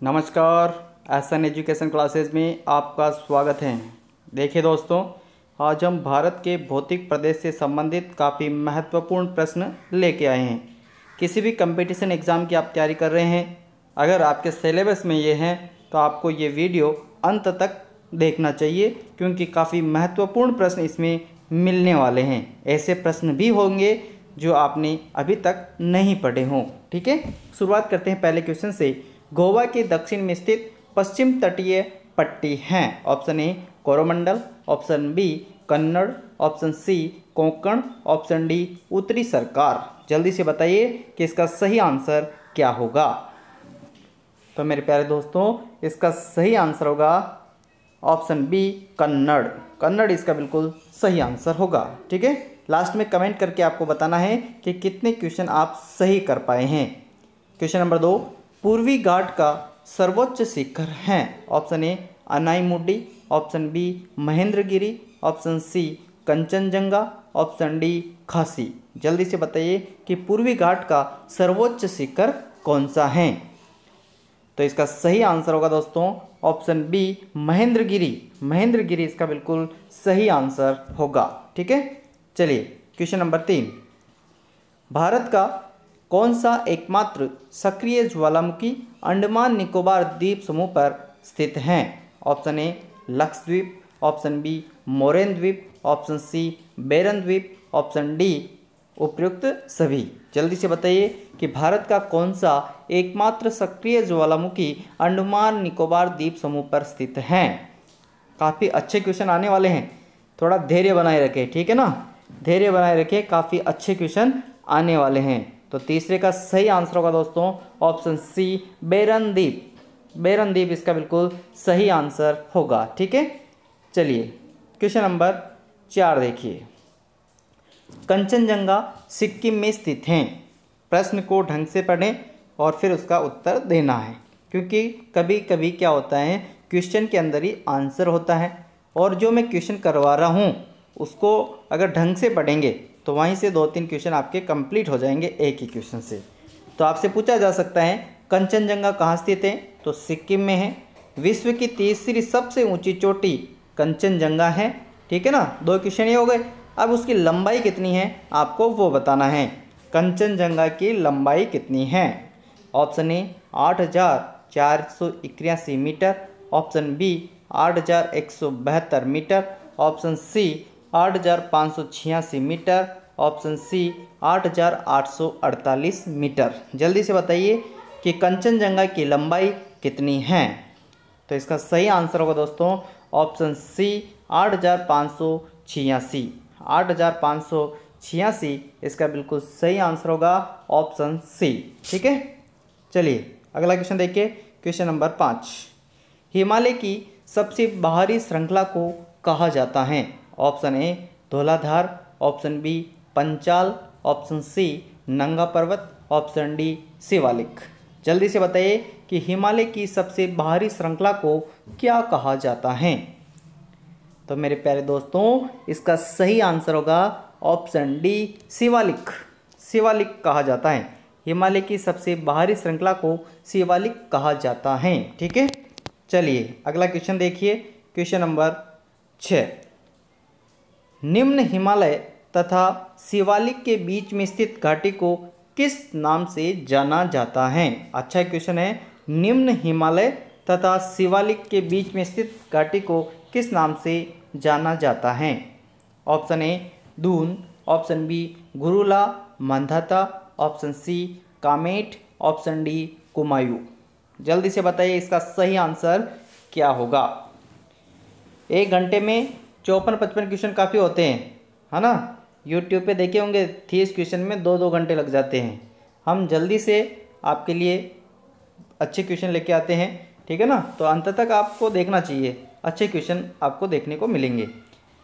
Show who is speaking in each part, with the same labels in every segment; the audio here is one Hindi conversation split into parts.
Speaker 1: नमस्कार। एसएन एजुकेशन क्लासेस में आपका स्वागत है। देखिए दोस्तों, आज हम भारत के भौतिक प्रदेश से संबंधित काफ़ी महत्वपूर्ण प्रश्न लेके आए हैं। किसी भी कंपटीशन एग्ज़ाम की आप तैयारी कर रहे हैं, अगर आपके सिलेबस में ये हैं तो आपको ये वीडियो अंत तक देखना चाहिए, क्योंकि काफ़ी महत्वपूर्ण प्रश्न इसमें मिलने वाले हैं। ऐसे प्रश्न भी होंगे जो आपने अभी तक नहीं पढ़े हों। ठीक है, शुरुआत करते हैं पहले क्वेश्चन से। गोवा के दक्षिण में स्थित पश्चिम तटीय पट्टी हैं। Option a Coromandel, option b Kannada, option c Konkan, option d उत्तरी सरकार। जल्दी से बताइए कि इसका सही आंसर क्या होगा। तो मेरे प्यारे दोस्तों, इसका सही आंसर होगा ऑप्शन बी कन्नड़। कन्नड़ इसका बिल्कुल सही आंसर होगा। ठीक है, लास्ट में कमेंट करके आपको बताना है कि कितने क्वेश्चन आप सही कर पाए हैं। क्वेश्चन नंबर 2, पूर्वी घाट का सर्वोच्च शिखर है। Option A Anaimudi, option B Mahendragiri, option C Kanchenjunga, option D Khasi. जल्दी से बताइए कि पूर्वी घाट का सर्वोच्च शिखर कौन सा है। तो इसका सही आंसर होगा दोस्तों ऑप्शन बी महेंद्रगिरी। महेंद्रगिरी इसका बिल्कुल सही आंसर होगा। ठीक है, चलिए क्वेश्चन नंबर 3, भारत का कौन सा एकमात्र सक्रिय ज्वालामुखी अंडमान निकोबार द्वीप समूह पर स्थित है। Option a Lakshadweep, option b मोरेन द्वीप, ऑप्शन सी बेरन द्वीप, ऑप्शन डी उपयुक्त सभी। जल्दी से बताइए कि भारत का कौन सा एकमात्र सक्रिय ज्वालामुखी अंडमान निकोबार द्वीप समूह पर स्थित है। काफ़ी अच्छे क्वेश्चन आने वाले हैं, थोड़ा धैर्य बनाए रखें। ठीक है ना, धैर्य बनाए रखें, काफ़ी अच्छे क्वेश्चन आने वाले हैं। तो तीसरे का सही आंसर होगा दोस्तों ऑप्शन सी बेरन द्वीप। बेरन द्वीप इसका बिल्कुल सही आंसर होगा। ठीक है, चलिए क्वेश्चन नंबर 4 देखिए। कंचनजंगा सिक्किम में स्थित हैं। प्रश्न को ढंग से पढ़ें और फिर उसका उत्तर देना है, क्योंकि कभी कभी क्या होता है क्वेश्चन के अंदर ही आंसर होता है, और जो मैं क्वेश्चन करवा रहा हूँ उसको अगर ढंग से पढ़ेंगे तो वहीं से 2-3 क्वेश्चन आपके कंप्लीट हो जाएंगे एक ही क्वेश्चन से। तो आपसे पूछा जा सकता है कंचनजंगा कहाँ स्थित है, तो सिक्किम में है। विश्व की तीसरी सबसे ऊंची चोटी कंचनजंगा है। ठीक है ना, 2 क्वेश्चन ये हो गए। अब उसकी लंबाई कितनी है आपको वो बताना है। कंचनजंगा की लंबाई कितनी है। Option a 8,481 metre, option b 8,172 metre, option c 8,586 metre, option c 8,848 metre. जल्दी से बताइए कि कंचनजंगा की लंबाई कितनी है। तो इसका सही आंसर होगा दोस्तों ऑप्शन सी 8,586। 8,586 इसका बिल्कुल सही आंसर होगा ऑप्शन सी। ठीक है, चलिए अगला क्वेश्चन देखिए। क्वेश्चन नंबर 5, हिमालय की सबसे बाहरी श्रृंखला को कहा जाता है। Option a Dhauladhar, option b Panchal, option c Nanga Parbat, option D Shivalik. जल्दी से बताइए कि हिमालय की सबसे बाहरी श्रृंखला को क्या कहा जाता है। तो मेरे प्यारे दोस्तों, इसका सही आंसर होगा ऑप्शन डी शिवालिक। शिवालिक कहा जाता है, हिमालय की सबसे बाहरी श्रृंखला को शिवालिक कहा जाता है। ठीक है, चलिए अगला क्वेश्चन देखिए। क्वेश्चन नंबर 6, निम्न हिमालय तथा शिवालिक के बीच में स्थित घाटी को किस नाम से जाना जाता है। अच्छा क्वेश्चन है, निम्न हिमालय तथा शिवालिक के बीच में स्थित घाटी को किस नाम से जाना जाता है। Option A Doon, option B Gurla Mandhata, option C Kamet, option D Kumaon. जल्दी से बताइए इसका सही आंसर क्या होगा। 1 घंटे में 54-55 क्वेश्चन काफ़ी होते हैं, है ना। यूट्यूब पे देखे होंगे 30 क्वेश्चन में 2-2 घंटे लग जाते हैं। हम जल्दी से आपके लिए अच्छे क्वेश्चन लेके आते हैं। ठीक है ना, तो अंत तक आपको देखना चाहिए, अच्छे क्वेश्चन आपको देखने को मिलेंगे।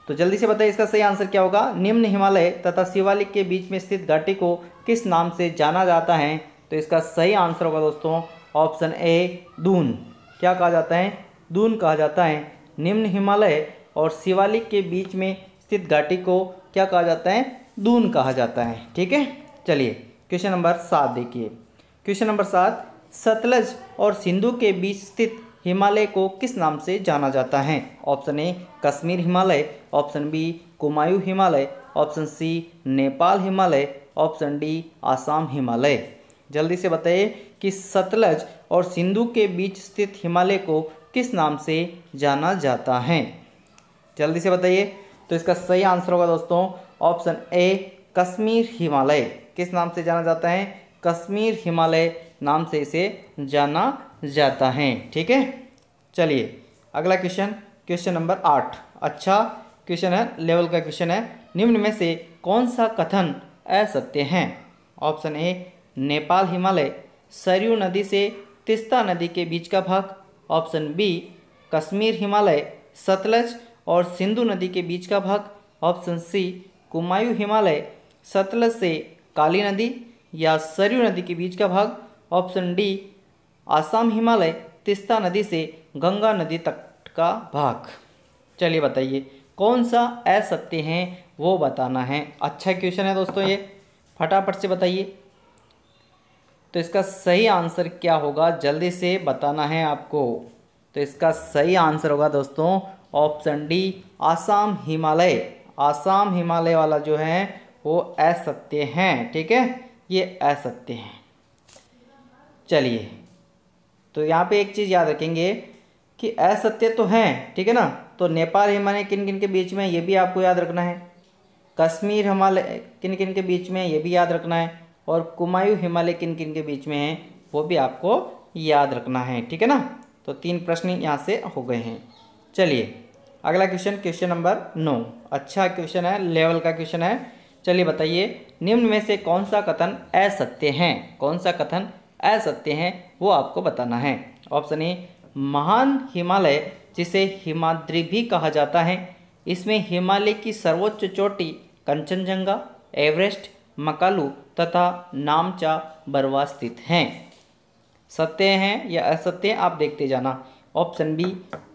Speaker 1: तो जल्दी से बताइए इसका सही आंसर क्या होगा। निम्न हिमालय तथा शिवालिक के बीच में स्थित घाटी को किस नाम से जाना जाता है। तो इसका सही आंसर होगा दोस्तों ऑप्शन ए दून। क्या कहा जाता है, दून कहा जाता है। निम्न हिमालय और शिवालिक के बीच में स्थित घाटी को क्या कहा जाता है, दून कहा जाता है। ठीक है, चलिए क्वेश्चन नंबर 7 देखिए। क्वेश्चन नंबर 7, सतलज और सिंधु के बीच स्थित हिमालय को किस नाम से जाना जाता है? Option a Kashmir Himalaya, option b Kumaon Himalaya, option c Nepal Himalaya, option d Assam Himalaya. जल्दी से बताइए कि सतलज और सिंधु के बीच स्थित हिमालय को किस नाम से जाना जाता है? जल्दी से बताइए। तो इसका सही आंसर होगा दोस्तों ऑप्शन ए कश्मीर हिमालय। किस नाम से जाना जाता है? कश्मीर हिमालय नाम से इसे जाना जाता है। ठीक है, चलिए अगला क्वेश्चन नंबर 8। अच्छा क्वेश्चन है, लेवल का क्वेश्चन है। निम्न में से कौन सा कथन असत्य है? ऑप्शन ए नेपाल हिमालय, सरयू नदी से तीस्ता नदी के बीच का भाग, ऑप्शन बी कश्मीर हिमालय, सतलज और सिंधु नदी के बीच का भाग, ऑप्शन सी कुमायूं हिमालय, सतलज से काली नदी या सरयू नदी के बीच का भाग, ऑप्शन डी आसाम हिमालय, तीस्ता नदी से गंगा नदी तक का भाग। चलिए बताइए कौन सा असत्य है वो बताना है। अच्छा क्वेश्चन है दोस्तों, ये फटाफट से बताइए। तो इसका सही आंसर क्या होगा जल्दी से बताना है आपको। तो इसका सही आंसर होगा दोस्तों ऑप्शन डी आसाम हिमालय। आसाम हिमालय वाला जो है वो असत्य है। ठीक है, ये असत्य है। चलिए तो यहाँ पे एक चीज़ याद रखेंगे कि असत्य तो हैं, ठीक है ना। तो नेपाल हिमालय किन किन के बीच में ये भी आपको याद रखना है, कश्मीर हिमालय किन किन के बीच में ये भी याद रखना है, और कुमायूं हिमालय किन किन के बीच में है वो भी आपको याद रखना है। ठीक है ना। तो 3 प्रश्न यहाँ से हो गए हैं। चलिए अगला क्वेश्चन नंबर 9। अच्छा क्वेश्चन है, लेवल का क्वेश्चन है। चलिए बताइए निम्न में से कौन सा कथन असत्य है? कौन सा कथन असत्य है वो आपको बताना है। ऑप्शन ए महान हिमालय जिसे हिमाद्री भी कहा जाता है, इसमें हिमालय की सर्वोच्च चोटी कंचनजंगा, एवरेस्ट, मकालू तथा नामचा बरवा स्थित हैं। सत्य हैं या असत्य आप देखते जाना। ऑप्शन बी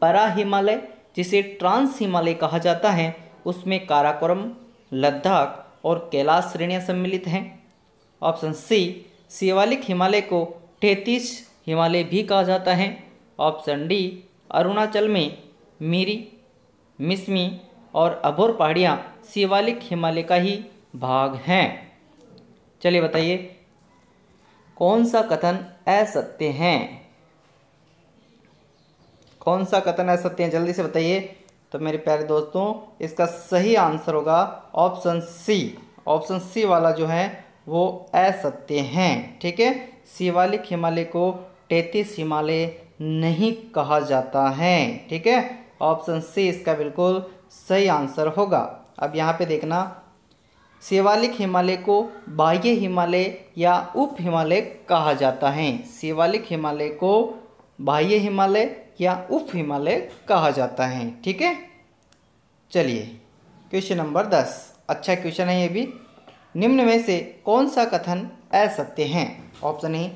Speaker 1: परा हिमालय जिसे ट्रांस हिमालय कहा जाता है, उसमें काराकोरम, लद्दाख और कैलाश श्रेणियां सम्मिलित हैं। ऑप्शन सी शिवालिक हिमालय को 33 हिमालय भी कहा जाता है। ऑप्शन डी अरुणाचल में मिरी, मिसमी और अभोर पहाड़ियाँ शिवालिक हिमालय का ही भाग हैं। चलिए बताइए कौन सा कथन असत्य है? कौन सा कथन असत्य है जल्दी से बताइए। तो मेरे प्यारे दोस्तों इसका सही आंसर होगा ऑप्शन सी। ऑप्शन सी वाला जो है वो असत्य हैं। ठीक है, शिवालिक हिमालय को 33 हिमालय नहीं कहा जाता है। ठीक है, ऑप्शन सी इसका बिल्कुल सही आंसर होगा। अब यहाँ पे देखना, शिवालिक हिमालय को बाह्य हिमालय या उप हिमालय कहा जाता है। शिवालिक हिमालय को बाह्य हिमालय या उप हिमालय कहा जाता है। ठीक है, चलिए क्वेश्चन नंबर 10। अच्छा क्वेश्चन है ये भी। निम्न में से कौन सा कथन असत्य है? ऑप्शन ए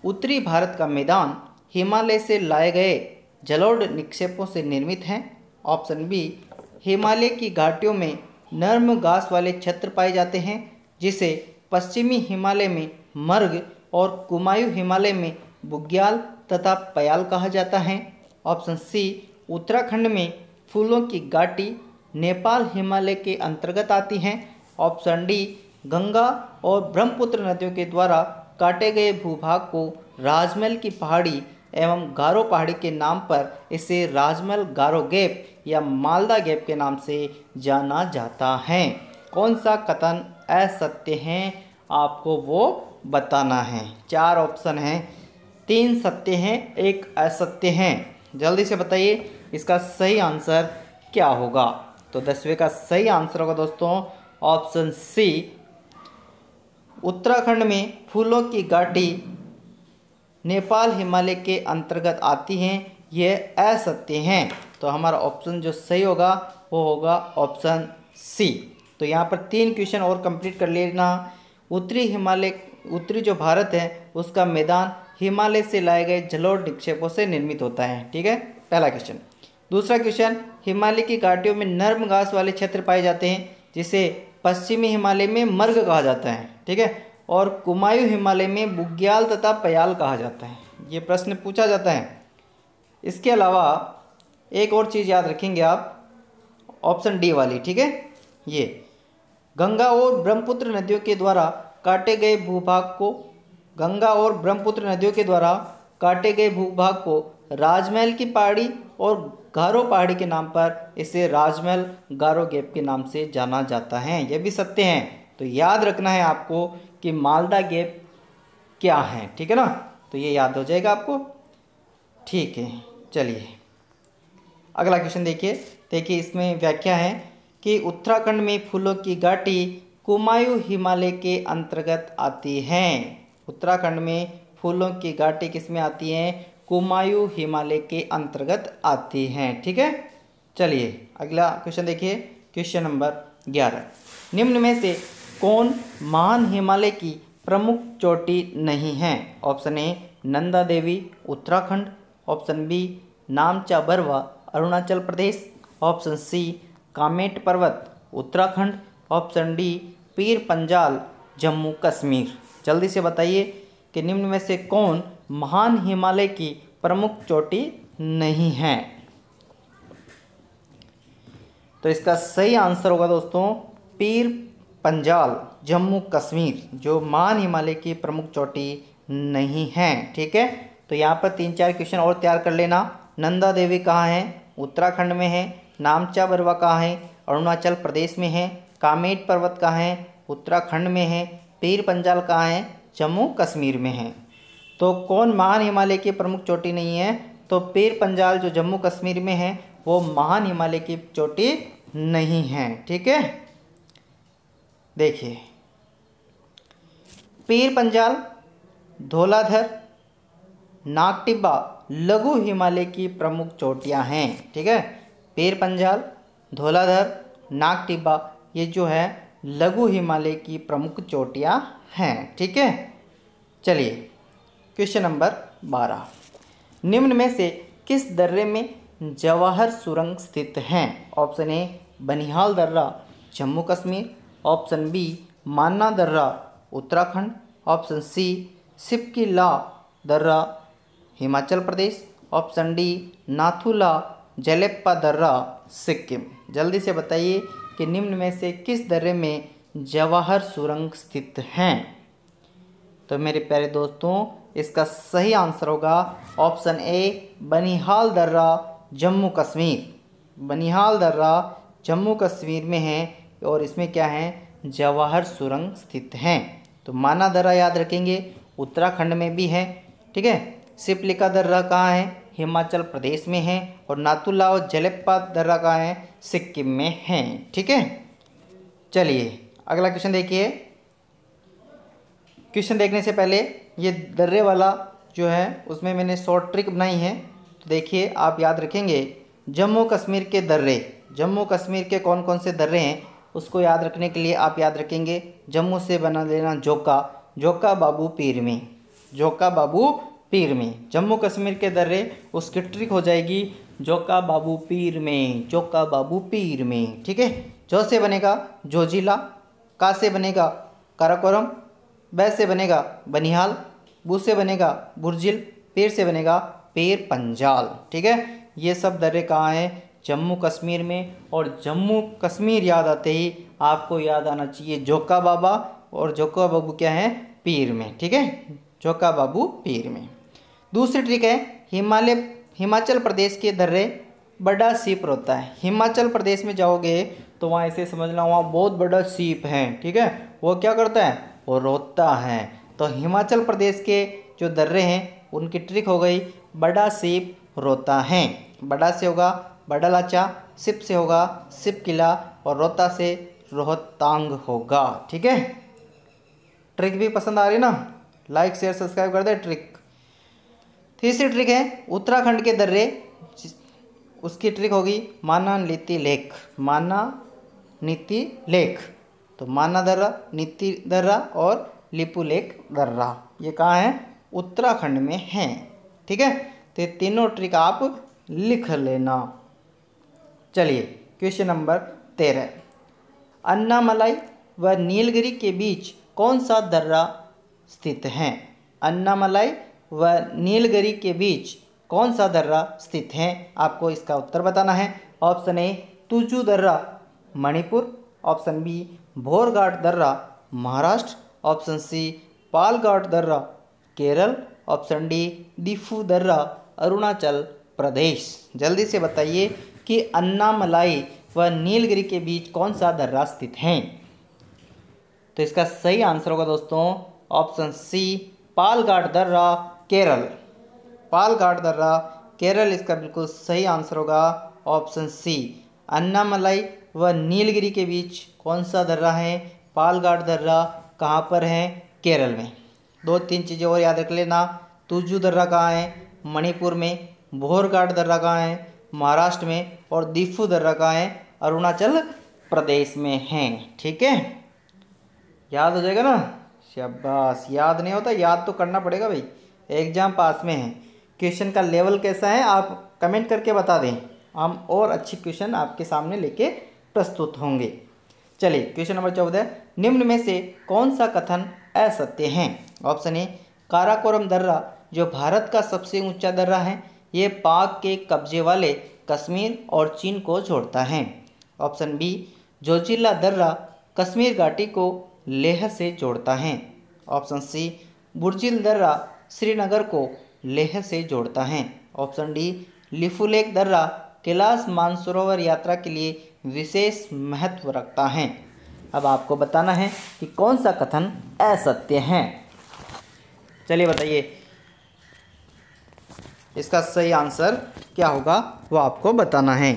Speaker 1: उत्तरी भारत का मैदान हिमालय से लाए गए जलोढ़ निक्षेपों से निर्मित है। ऑप्शन बी हिमालय की घाटियों में नर्म घास वाले क्षेत्र पाए जाते हैं, जिसे पश्चिमी हिमालय में मर्ग और कुमायूं हिमालय में बुग्याल तथा पयाल कहा जाता है। ऑप्शन सी उत्तराखंड में फूलों की घाटी नेपाल हिमालय के अंतर्गत आती हैं। ऑप्शन डी गंगा और ब्रह्मपुत्र नदियों के द्वारा काटे गए भूभाग को राजमहल की पहाड़ी एवं गारो पहाड़ी के नाम पर इसे राजमहल गारो गैप या मालदा गैप के नाम से जाना जाता है। कौन सा कथन असत्य है आपको वो बताना है। 4 ऑप्शन हैं, 3 सत्य हैं, 1 असत्य हैं। जल्दी से बताइए इसका सही आंसर क्या होगा। तो 10वें का सही आंसर होगा दोस्तों ऑप्शन सी उत्तराखंड में फूलों की घाटी नेपाल हिमालय के अंतर्गत आती हैं, यह असत्य हैं। तो हमारा ऑप्शन जो सही होगा वो होगा ऑप्शन सी। तो यहाँ पर 3 क्वेश्चन और कंप्लीट कर लेना। उत्तरी जो भारत है उसका मैदान हिमालय से लाए गए जलोढ़ निक्षेपों से निर्मित होता है। ठीक है, पहला क्वेश्चन। दूसरा क्वेश्चन, हिमालय की घाटियों में नर्म घास वाले क्षेत्र पाए जाते हैं, जिसे पश्चिमी हिमालय में मर्ग कहा जाता है। ठीक है, और कुमायूं हिमालय में बुग्याल तथा पयाल कहा जाता है। ये प्रश्न पूछा जाता है। इसके अलावा एक और चीज़ याद रखेंगे आप, ऑप्शन डी वाली, ठीक है। ये गंगा और ब्रह्मपुत्र नदियों के द्वारा काटे गए भूभाग को, गंगा और ब्रह्मपुत्र नदियों के द्वारा काटे गए भूभाग को राजमहल की पहाड़ी और गारो पहाड़ी के नाम पर इसे राजमहल गारो गैप के नाम से जाना जाता है। यह भी सत्य है। तो याद रखना है आपको कि मालदा गैप क्या है, ठीक है ना। तो ये याद हो जाएगा आपको, ठीक है। चलिए अगला क्वेश्चन देखिए इसमें व्याख्या है कि उत्तराखंड में फूलों की घाटी कुमायूं हिमालय के अंतर्गत आती है। उत्तराखंड में फूलों की घाटी किस में आती है? कुमायूं हिमालय के अंतर्गत आती हैं, ठीक है। चलिए अगला क्वेश्चन देखिए, क्वेश्चन नंबर 11। निम्न में से कौन महान हिमालय की प्रमुख चोटी नहीं है? Option a Nanda Devi Uttarakhand, option b Namcha Barwa Arunachal Pradesh, option सी कामेट पर्वत उत्तराखंड, ऑप्शन डी पीर पंजाल जम्मू कश्मीर। जल्दी से बताइए कि निम्न में से कौन महान हिमालय की प्रमुख चोटी नहीं है? तो इसका सही आंसर होगा दोस्तों पीर पंजाल जम्मू कश्मीर, जो महान हिमालय की प्रमुख चोटी नहीं है, ठीक है। तो यहाँ पर 3-4 क्वेश्चन और तैयार कर लेना। नंदा देवी कहाँ है? उत्तराखंड में है। नामचा बरवा कहाँ है? अरुणाचल प्रदेश में है। कामेट पर्वत कहाँ है? उत्तराखंड में है। पीर पंजाल कहाँ है? जम्मू कश्मीर में है। तो कौन महान हिमालय की प्रमुख चोटी नहीं है? तो पीर पंजाल जो जम्मू कश्मीर में है वो महान हिमालय की चोटी नहीं है, ठीक है। देखिए पीर पंजाल, धौलाधर, नागटिब्बा लघु हिमालय की प्रमुख चोटियां हैं, ठीक है। पीर पंजाल, धौलाधर, नागटिब्बा ये जो है लघु हिमालय की प्रमुख चोटियां हैं, ठीक है। चलिए क्वेश्चन नंबर 12। निम्न में से किस दर्रे में जवाहर सुरंग स्थित हैं? ऑप्शन ए बनिहाल दर्रा जम्मू कश्मीर, ऑप्शन बी मान्ना दर्रा उत्तराखंड, ऑप्शन सी सिपकिला दर्रा हिमाचल प्रदेश, ऑप्शन डी नाथुला जलेप्पा दर्रा सिक्किम। जल्दी से बताइए कि निम्न में से किस दर्रे में जवाहर सुरंग स्थित हैं? तो मेरे प्यारे दोस्तों इसका सही आंसर होगा ऑप्शन ए बनिहाल दर्रा जम्मू कश्मीर। बनिहाल दर्रा जम्मू कश्मीर में है और इसमें क्या है? जवाहर सुरंग स्थित हैं। तो माना दर्रा याद रखेंगे, उत्तराखंड में भी है, ठीक है। सिपलिका दर्रा कहाँ है? हिमाचल प्रदेश में है। और नाथुला और जलेप्पा दर्रा कहाँ है? सिक्किम में है, ठीक है। चलिए अगला क्वेश्चन देखिए। क्वेश्चन देखने से पहले ये दर्रे वाला जो है उसमें मैंने शॉर्ट ट्रिक बनाई है, तो देखिए आप याद रखेंगे। जम्मू कश्मीर के दर्रे, जम्मू कश्मीर के कौन कौन से दर्रे हैं उसको याद रखने के लिए आप याद रखेंगे जम्मू से बना लेना जोका, जोका बाबू पीर में, जोका बाबू पीर में। जम्मू कश्मीर के दर्रे उसकी ट्रिक हो जाएगी जोका बाबू पीर में, जोका बाबू पीर में, ठीक है। जो से बनेगा जोजिला, का से बनेगा काराकोरम, बै से बनेगा बनिहाल, बू से बनेगा बुर्जिल, पीर से बनेगा पीर पंजाल, ठीक है। ये सब दर्रे कहाँ हैं? जम्मू कश्मीर में। और जम्मू कश्मीर याद आते ही आपको याद आना चाहिए जोका बाबा, और जोका बाबू क्या है? पीर में, ठीक है। जोका बाबू पीर में। दूसरी ट्रिक है हिमाचल प्रदेश के दर्रे बड़ा सीप रोता है। हिमाचल प्रदेश में जाओगे तो वहाँ ऐसे समझना वहाँ बहुत बड़ा सीप है, ठीक है। वो क्या करता है? वो रोता है। तो हिमाचल प्रदेश के जो दर्रे हैं उनकी ट्रिक हो गई बड़ा सीप रोता है। बड़ा से होगा बड़ा लाचा, सिप से होगा सिप किला, और रोता से रोहतांग होगा, ठीक है। ट्रिक भी पसंद आ रही ना? लाइक शेयर सब्सक्राइब कर दे ट्रिक। तीसरी ट्रिक है उत्तराखंड के दर्रे, उसकी ट्रिक होगी माना नीति लेक, माना नीति लेक। तो माना दर्रा, नीति दर्रा और लिपू लेक दर्रा ये कहाँ है? उत्तराखंड में है, ठीक है। तो ये तीनों ट्रिक आप लिख लेना। चलिए क्वेश्चन नंबर 13। अन्नामलाई व नीलगिरी के बीच कौन सा दर्रा स्थित है? अन्नामलाई व नीलगिरी के बीच कौन सा दर्रा स्थित है? आपको इसका उत्तर बताना है। ऑप्शन ए तुजू दर्रा मणिपुर, ऑप्शन बी भोरघाट दर्रा महाराष्ट्र, ऑप्शन सी पालघाट दर्रा केरल, ऑप्शन डी दिफू दर्रा अरुणाचल प्रदेश। जल्दी से बताइए कि अन्नामलाई व नीलगिरी के बीच कौन सा दर्रा स्थित है? तो इसका सही आंसर होगा दोस्तों ऑप्शन सी पालघाट दर्रा केरल। पालघाट दर्रा केरल इसका बिल्कुल सही आंसर होगा ऑप्शन सी। अन्नामलाई व नीलगिरी के बीच कौन सा दर्रा है? पालघाट दर्रा कहाँ पर है? केरल में। 2-3 चीज़ें और याद रख लेना। तुजू दर्रा कहाँ है? मणिपुर में। भोरघाट दर्रा कहाँ है? महाराष्ट्र में। और दिफू दर्रा कहाँ है? अरुणाचल प्रदेश में है। ठीक है, याद हो जाएगा ना? शाबाश। याद नहीं होता, याद तो करना पड़ेगा भाई, एग्जाम पास में है। क्वेश्चन का लेवल कैसा है आप कमेंट करके बता दें, हम और अच्छी क्वेश्चन आपके सामने लेके प्रस्तुत होंगे। चलिए क्वेश्चन नंबर 14, निम्न में से कौन सा कथन असत्य है? ऑप्शन ए काराकोरम दर्रा जो भारत का सबसे ऊंचा दर्रा है, ये पाक के कब्जे वाले कश्मीर और चीन को जोड़ता है। ऑप्शन बी जोजिला दर्रा कश्मीर घाटी को लेह से जोड़ता है। ऑप्शन सी बुर्जिल दर्रा श्रीनगर को लेह से जोड़ता है। ऑप्शन डी लिफुलेक दर्रा कैलाश मानसरोवर यात्रा के लिए विशेष महत्व रखता है। अब आपको बताना है कि कौन सा कथन असत्य है। चलिए बताइए, इसका सही आंसर क्या होगा वो आपको बताना है।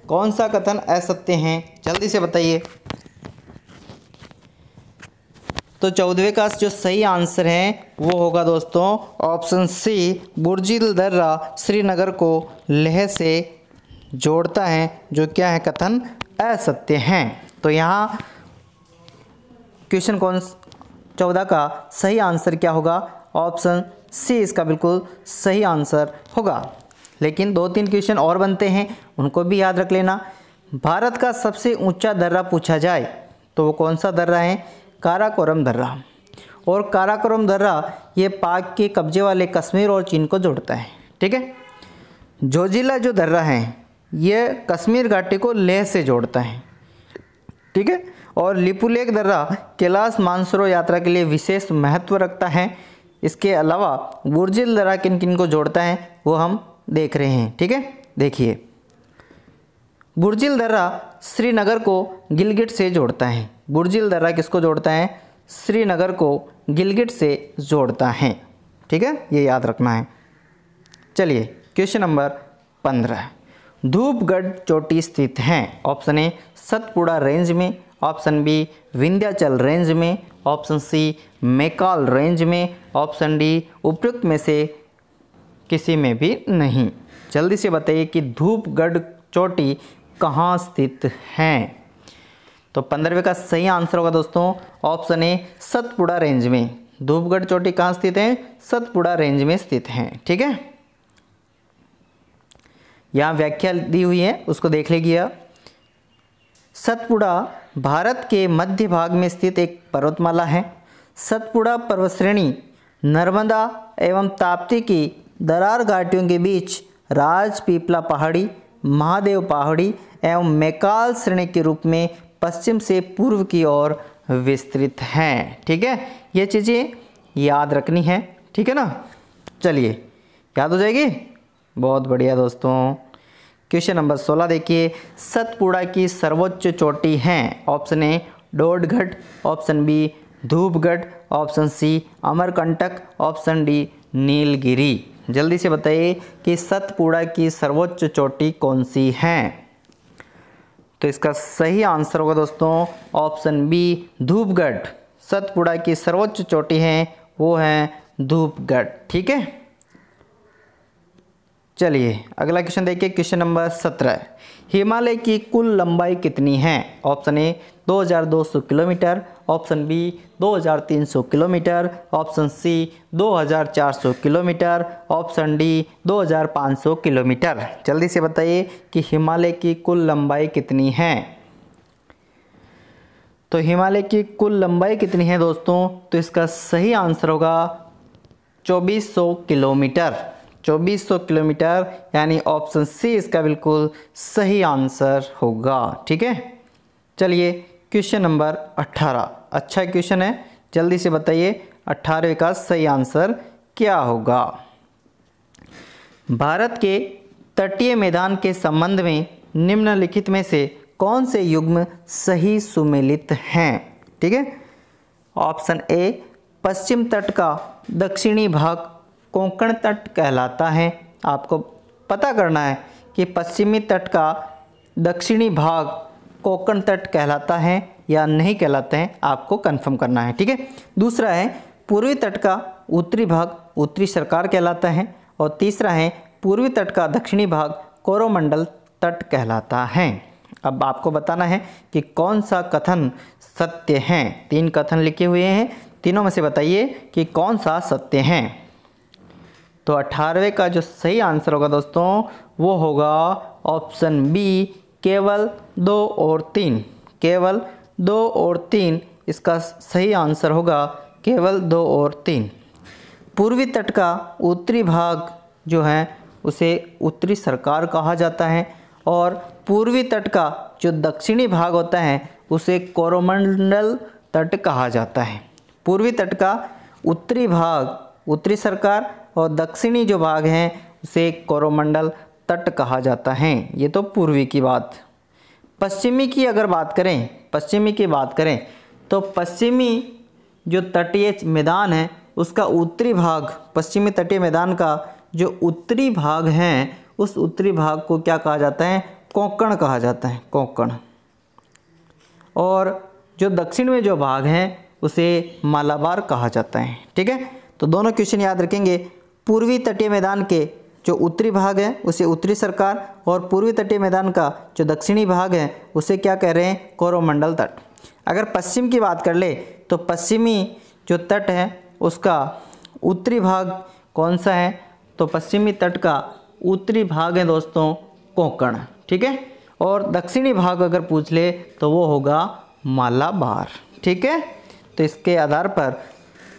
Speaker 1: कौन सा कथन असत्य है जल्दी से बताइए। तो 14वें का जो सही आंसर है वो होगा दोस्तों ऑप्शन सी बुर्जिल दर्रा श्रीनगर को लेह से जोड़ता है, जो क्या है कथन असत्य है। तो यहाँ क्वेश्चन 14 का सही आंसर क्या होगा? ऑप्शन सी इसका बिल्कुल सही आंसर होगा। लेकिन 2-3 क्वेश्चन और बनते हैं, उनको भी याद रख लेना। भारत का सबसे ऊंचा दर्रा पूछा जाए तो वो कौन सा दर्रा है? काराकोरम दर्रा। और काराकोरम दर्रा ये पाक के कब्जे वाले कश्मीर और चीन को जोड़ता है। ठीक है, जोजिला जो दर्रा है ये कश्मीर घाटी को लेह से जोड़ता है। ठीक है, और लिपुलेक दर्रा कैलाश मानसरोवर यात्रा के लिए विशेष महत्व रखता है। इसके अलावा बुर्जिल दर्रा किन किन को जोड़ता है वो हम देख रहे हैं। ठीक है, देखिए बुर्जिल दर्रा श्रीनगर को गिलगिट से जोड़ता है। बुर्जिल दर्रा किसको जोड़ता है? श्रीनगर को गिलगिट से जोड़ता है। ठीक है, ये याद रखना है। चलिए क्वेश्चन नंबर 15, धूपगढ़ चोटी स्थित है। ऑप्शन ए सतपुड़ा रेंज में, ऑप्शन बी विंध्याचल रेंज में, ऑप्शन सी मैकाल रेंज में, ऑप्शन डी उपयुक्त में से किसी में भी नहीं। जल्दी से बताइए कि धूपगढ़ चोटी कहाँ स्थित है? तो 15वें का सही आंसर होगा दोस्तों ऑप्शन ए सतपुड़ा रेंज में। धूपगढ़ चोटी कहाँ स्थित है? सतपुड़ा रेंज में स्थित है। ठीक है, यहाँ व्याख्या दी हुई है, उसको देख लीजिए। सतपुड़ा भारत के मध्य भाग में स्थित एक पर्वतमाला है। सतपुड़ा पर्वतश्रेणी नर्मदा एवं ताप्ती की दरार घाटियों के बीच राजपीपला पहाड़ी, महादेव पहाड़ी एवं मैकाल श्रेणी के रूप में पश्चिम से पूर्व की ओर विस्तृत है। ठीक है, ये चीज़ें याद रखनी है। ठीक है ना? चलिए याद हो जाएगी, बहुत बढ़िया दोस्तों। क्वेश्चन नंबर 16 देखिए, सतपुड़ा की सर्वोच्च चोटी है। Option A Dodgarh, option B Dhupgarh, option C Amarkantak, option D Nilgiri. जल्दी से बताइए कि सतपुड़ा की सर्वोच्च चोटी कौन सी है? तो इसका सही आंसर होगा दोस्तों ऑप्शन बी धूपगढ़। सतपुड़ा की सर्वोच्च चोटी है वो है धूपगढ़। ठीक है, चलिए अगला क्वेश्चन देखिए। क्वेश्चन नंबर 17, हिमालय की कुल लंबाई कितनी है? Option a 2200 kilometre, option b 2300 kilometre, option c 2400 kilometre, option d 2500 kilometre. जल्दी से बताइए कि हिमालय की कुल लंबाई कितनी है? तो हिमालय की कुल लंबाई कितनी है दोस्तों? तो इसका सही आंसर होगा 2400 किलोमीटर। 2400 किलोमीटर यानी ऑप्शन सी इसका बिल्कुल सही आंसर होगा। ठीक है, चलिए क्वेश्चन नंबर 18। अच्छा क्वेश्चन है, जल्दी से बताइए 18वें का सही आंसर क्या होगा। भारत के तटीय मैदान के संबंध में निम्नलिखित में से कौन से युग्म सही सुमेलित हैं। ठीक है, ऑप्शन ए पश्चिम तट का दक्षिणी भाग कोंकण तट कहलाता है। आपको पता करना है कि पश्चिमी तट का दक्षिणी भाग कोंकण तट कहलाता है या नहीं कहलाता है, आपको कंफर्म करना है। ठीक है, दूसरा है पूर्वी तट का उत्तरी भाग उत्तरी सरकार कहलाता है, और तीसरा है पूर्वी तट का दक्षिणी भाग कोरोमंडल तट कहलाता है। अब आपको बताना है कि कौन सा कथन सत्य है। 3 कथन लिखे हुए हैं, तीनों में से बताइए कि कौन सा सत्य है। तो 18वें का जो सही आंसर होगा दोस्तों वो होगा ऑप्शन बी, केवल 2 और 3। केवल 2 और 3 इसका सही आंसर होगा, केवल 2 और 3। पूर्वी तट का उत्तरी भाग जो है उसे उत्तरी सरकार कहा जाता है, और पूर्वी तट का जो दक्षिणी भाग होता है उसे कोरोमंडल तट कहा जाता है। पूर्वी तट का उत्तरी भाग उत्तरी सरकार और दक्षिणी जो भाग हैं उसे कोरोमंडल तट कहा जाता है। ये तो पूर्वी की बात। पश्चिमी की अगर बात करें, पश्चिमी की बात करें तो पश्चिमी जो तटीय मैदान है उसका उत्तरी भाग, पश्चिमी तटीय मैदान का जो उत्तरी भाग है उस उत्तरी भाग को क्या कहा जाता है, कोंकण कहा जाता है, कोंकण। और जो दक्षिण में जो भाग है उसे मालाबार कहा जाता है। ठीक है, तो दोनों क्वेश्चन याद रखेंगे। पूर्वी तटीय मैदान के जो उत्तरी भाग है उसे उत्तरी सरकार, और पूर्वी तटीय मैदान का जो दक्षिणी भाग है उसे क्या कह रहे हैं, कोरोमंडल तट। अगर पश्चिम की बात कर ले तो पश्चिमी जो तट है उसका उत्तरी भाग कौन सा है, तो पश्चिमी तट का उत्तरी भाग है दोस्तों कोंकण। ठीक है, और दक्षिणी भाग अगर पूछ ले तो वो होगा मालाबार। ठीक है, तो इसके आधार पर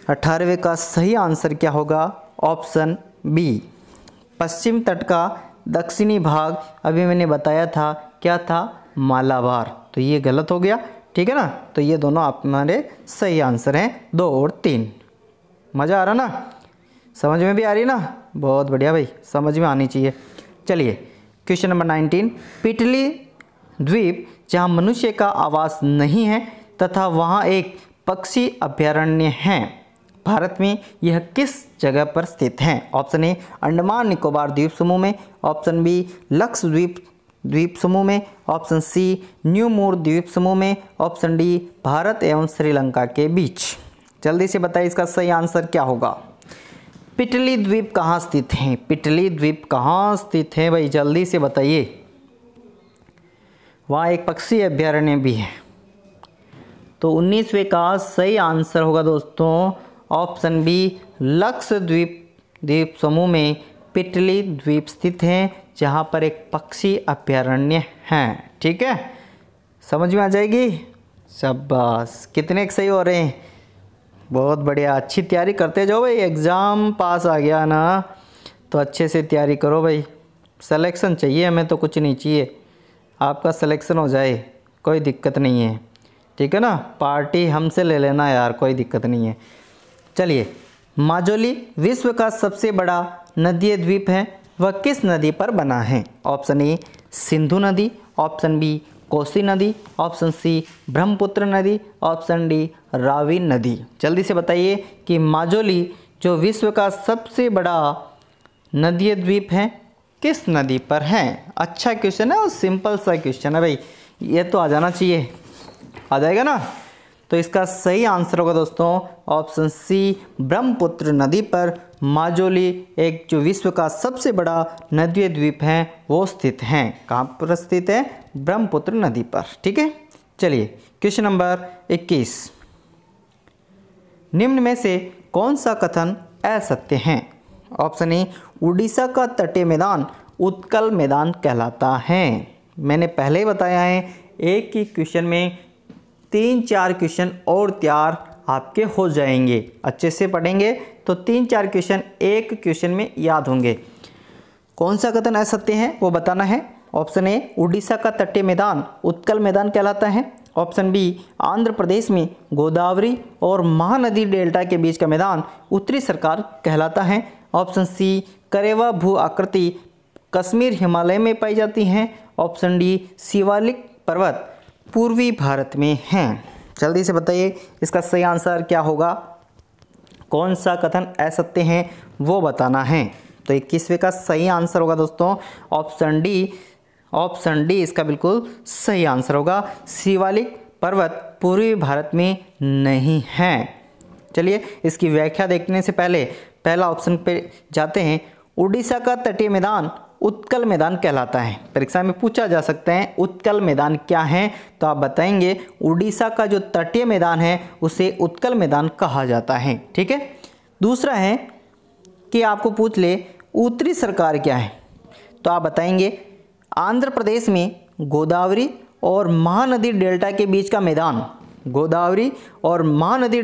Speaker 1: 18वें का सही आंसर क्या होगा, ऑप्शन बी, पश्चिम तट का दक्षिणी भाग। अभी मैंने बताया था क्या था, मालाबार, तो ये गलत हो गया। ठीक है ना, तो ये दोनों आप हमारे सही आंसर हैं, 2 और 3। मज़ा आ रहा ना, समझ में भी आ रही ना, बहुत बढ़िया भाई, समझ में आनी चाहिए। चलिए क्वेश्चन नंबर 19। पिटली द्वीप जहाँ मनुष्य का आवास नहीं है तथा वहाँ एक पक्षी अभयारण्य है, भारत में यह किस जगह पर स्थित है। ऑप्शन ए अंडमान निकोबार द्वीप समूह में, ऑप्शन बी लक्षद्वीप द्वीप समूह में, ऑप्शन सी न्यू मूर द्वीप समूह में, ऑप्शन डी भारत एवं श्रीलंका के बीच। जल्दी से बताइए इसका सही आंसर क्या होगा। पिटली द्वीप कहाँ स्थित है, पिटली द्वीप कहाँ स्थित है भाई, जल्दी से बताइए। वहाँ एक पक्षी अभयारण्य भी है। तो 19वें का सही आंसर होगा दोस्तों ऑप्शन बी, लक्षद्वीप द्वीप समूह में पिटली द्वीप स्थित है, जहाँ पर एक पक्षी अभयारण्य है। ठीक है, समझ में आ जाएगी। शाबाश, कितने सही हो रहे हैं, बहुत बढ़िया। अच्छी तैयारी करते जाओ भाई, एग्ज़ाम पास आ गया ना तो अच्छे से तैयारी करो भाई। सिलेक्शन चाहिए हमें, तो कुछ नहीं चाहिए, आपका सिलेक्शन हो जाए, कोई दिक्कत नहीं है। ठीक है ना, पार्टी हमसे ले लेना यार, कोई दिक्कत नहीं है। चलिए, माजुली विश्व का सबसे बड़ा नदीय द्वीप है, वह किस नदी पर बना है। ऑप्शन ए सिंधु नदी, ऑप्शन बी कोसी नदी, ऑप्शन सी ब्रह्मपुत्र नदी, ऑप्शन डी रावी नदी। जल्दी से बताइए कि माजुली जो विश्व का सबसे बड़ा नदीय द्वीप है किस नदी पर है। अच्छा क्वेश्चन है और सिंपल सा क्वेश्चन है भाई, ये तो आ जाना चाहिए, आ जाएगा ना। तो इसका सही आंसर होगा दोस्तों ऑप्शन सी, ब्रह्मपुत्र नदी पर माजुली एक जो विश्व का सबसे बड़ा नदीय द्वीप है वो स्थित हैं। कहाँ पर स्थित है, ब्रह्मपुत्र नदी पर। ठीक है, चलिए क्वेश्चन नंबर 21। निम्न में से कौन सा कथन असत्य है। ऑप्शन ए उड़ीसा का तटीय मैदान उत्कल मैदान कहलाता है। मैंने पहले ही बताया है, एक ही क्वेश्चन में 3-4 क्वेश्चन और तैयार आपके हो जाएंगे। अच्छे से पढ़ेंगे तो 3-4 क्वेश्चन एक क्वेश्चन में याद होंगे। कौन सा कथन असत्य है वो बताना है। ऑप्शन ए, उड़ीसा का तटीय मैदान उत्कल मैदान कहलाता है। ऑप्शन बी, आंध्र प्रदेश में गोदावरी और महानदी डेल्टा के बीच का मैदान उत्तरी सरकार कहलाता है। ऑप्शन सी, करेवा भू आकृति कश्मीर हिमालय में पाई जाती हैं। ऑप्शन डी, शिवालिक पर्वत पूर्वी भारत में हैं। जल्दी से बताइए इसका सही आंसर क्या होगा। कौन सा कथन असत्य है वो बताना है। तो 21वें का सही आंसर होगा दोस्तों ऑप्शन डी। ऑप्शन डी इसका बिल्कुल सही आंसर होगा। शिवालिक पर्वत पूर्वी भारत में नहीं है। चलिए इसकी व्याख्या देखने से पहले पहला ऑप्शन पे जाते हैं। उड़ीसा का तटीय मैदान उत्कल मैदान कहलाता है। परीक्षा में पूछा जा सकता है उत्कल मैदान क्या है, तो आप बताएंगे उड़ीसा का जो तटीय मैदान है उसे उत्कल मैदान कहा जाता है। ठीक है। दूसरा है कि आपको पूछ ले उत्तरी सरकार क्या है, तो आप बताएंगे आंध्र प्रदेश में गोदावरी और महानदी डेल्टा के बीच का मैदान, गोदावरी और महानदी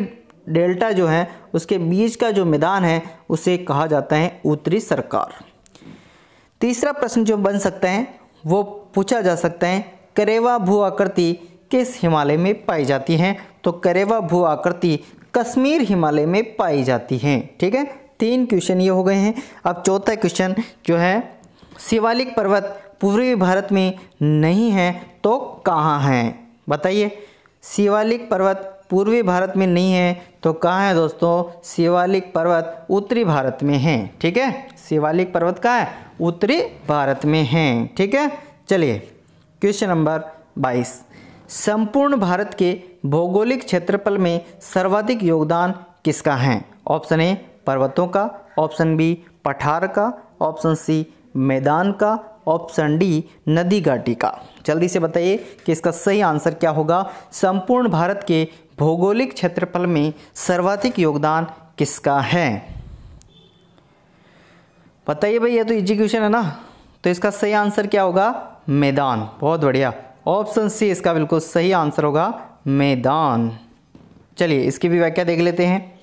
Speaker 1: डेल्टा जो है उसके बीच का जो मैदान है उसे कहा जाता है उत्तरी सरकार। तीसरा प्रश्न जो बन सकता है वो पूछा जा सकता है करेवा भू आकृति किस हिमालय में पाई जाती है, तो करेवा भू आकृति कश्मीर हिमालय में पाई जाती है। ठीक है। 3 क्वेश्चन ये हो गए हैं। अब चौथा क्वेश्चन जो है शिवालिक पर्वत पूर्वी भारत में नहीं है तो कहाँ है, बताइए। शिवालिक पर्वत पूर्वी भारत में नहीं है तो कहाँ है दोस्तों। शिवालिक पर्वत उत्तरी भारत में है। ठीक है। शिवालिक पर्वत कहाँ है, उत्तरी भारत में है। ठीक है। चलिए क्वेश्चन नंबर 22, संपूर्ण भारत के भौगोलिक क्षेत्रफल में सर्वाधिक योगदान किसका है। ऑप्शन ए, पर्वतों का। ऑप्शन बी, पठार का। ऑप्शन सी, मैदान का। ऑप्शन डी, नदी घाटी का। जल्दी से बताइए कि इसका सही आंसर क्या होगा। संपूर्ण भारत के भौगोलिक क्षेत्रफल में सर्वाधिक योगदान किसका है, बताइए भाई। ये तो इजी क्वेश्चन है ना, तो इसका सही आंसर क्या होगा, मैदान। बहुत बढ़िया। ऑप्शन सी इसका बिल्कुल सही आंसर होगा, मैदान। चलिए इसकी भी व्याख्या देख लेते हैं।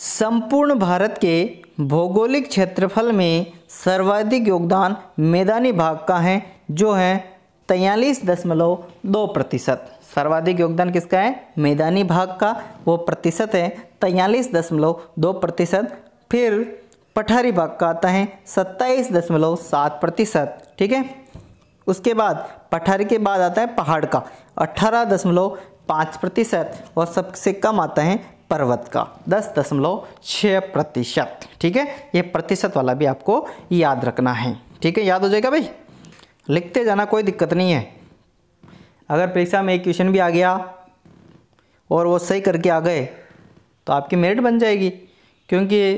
Speaker 1: संपूर्ण भारत के भौगोलिक क्षेत्रफल में सर्वाधिक योगदान मैदानी भाग का है, जो है 43.2%। सर्वाधिक योगदान किसका है, मैदानी भाग का। वो प्रतिशत है 43.2%। फिर पठारी भाग का आता है 27.7%। ठीक है। उसके बाद पठारी के बाद आता है पहाड़ का 18.5%। और सबसे कम आता है पर्वत का 10.6%। ठीक है। ये प्रतिशत वाला भी आपको याद रखना है। ठीक है, याद हो जाएगा भाई, लिखते जाना, कोई दिक्कत नहीं है। अगर परीक्षा में एक क्वेश्चन भी आ गया और वो सही करके आ गए तो आपकी मेरिट बन जाएगी, क्योंकि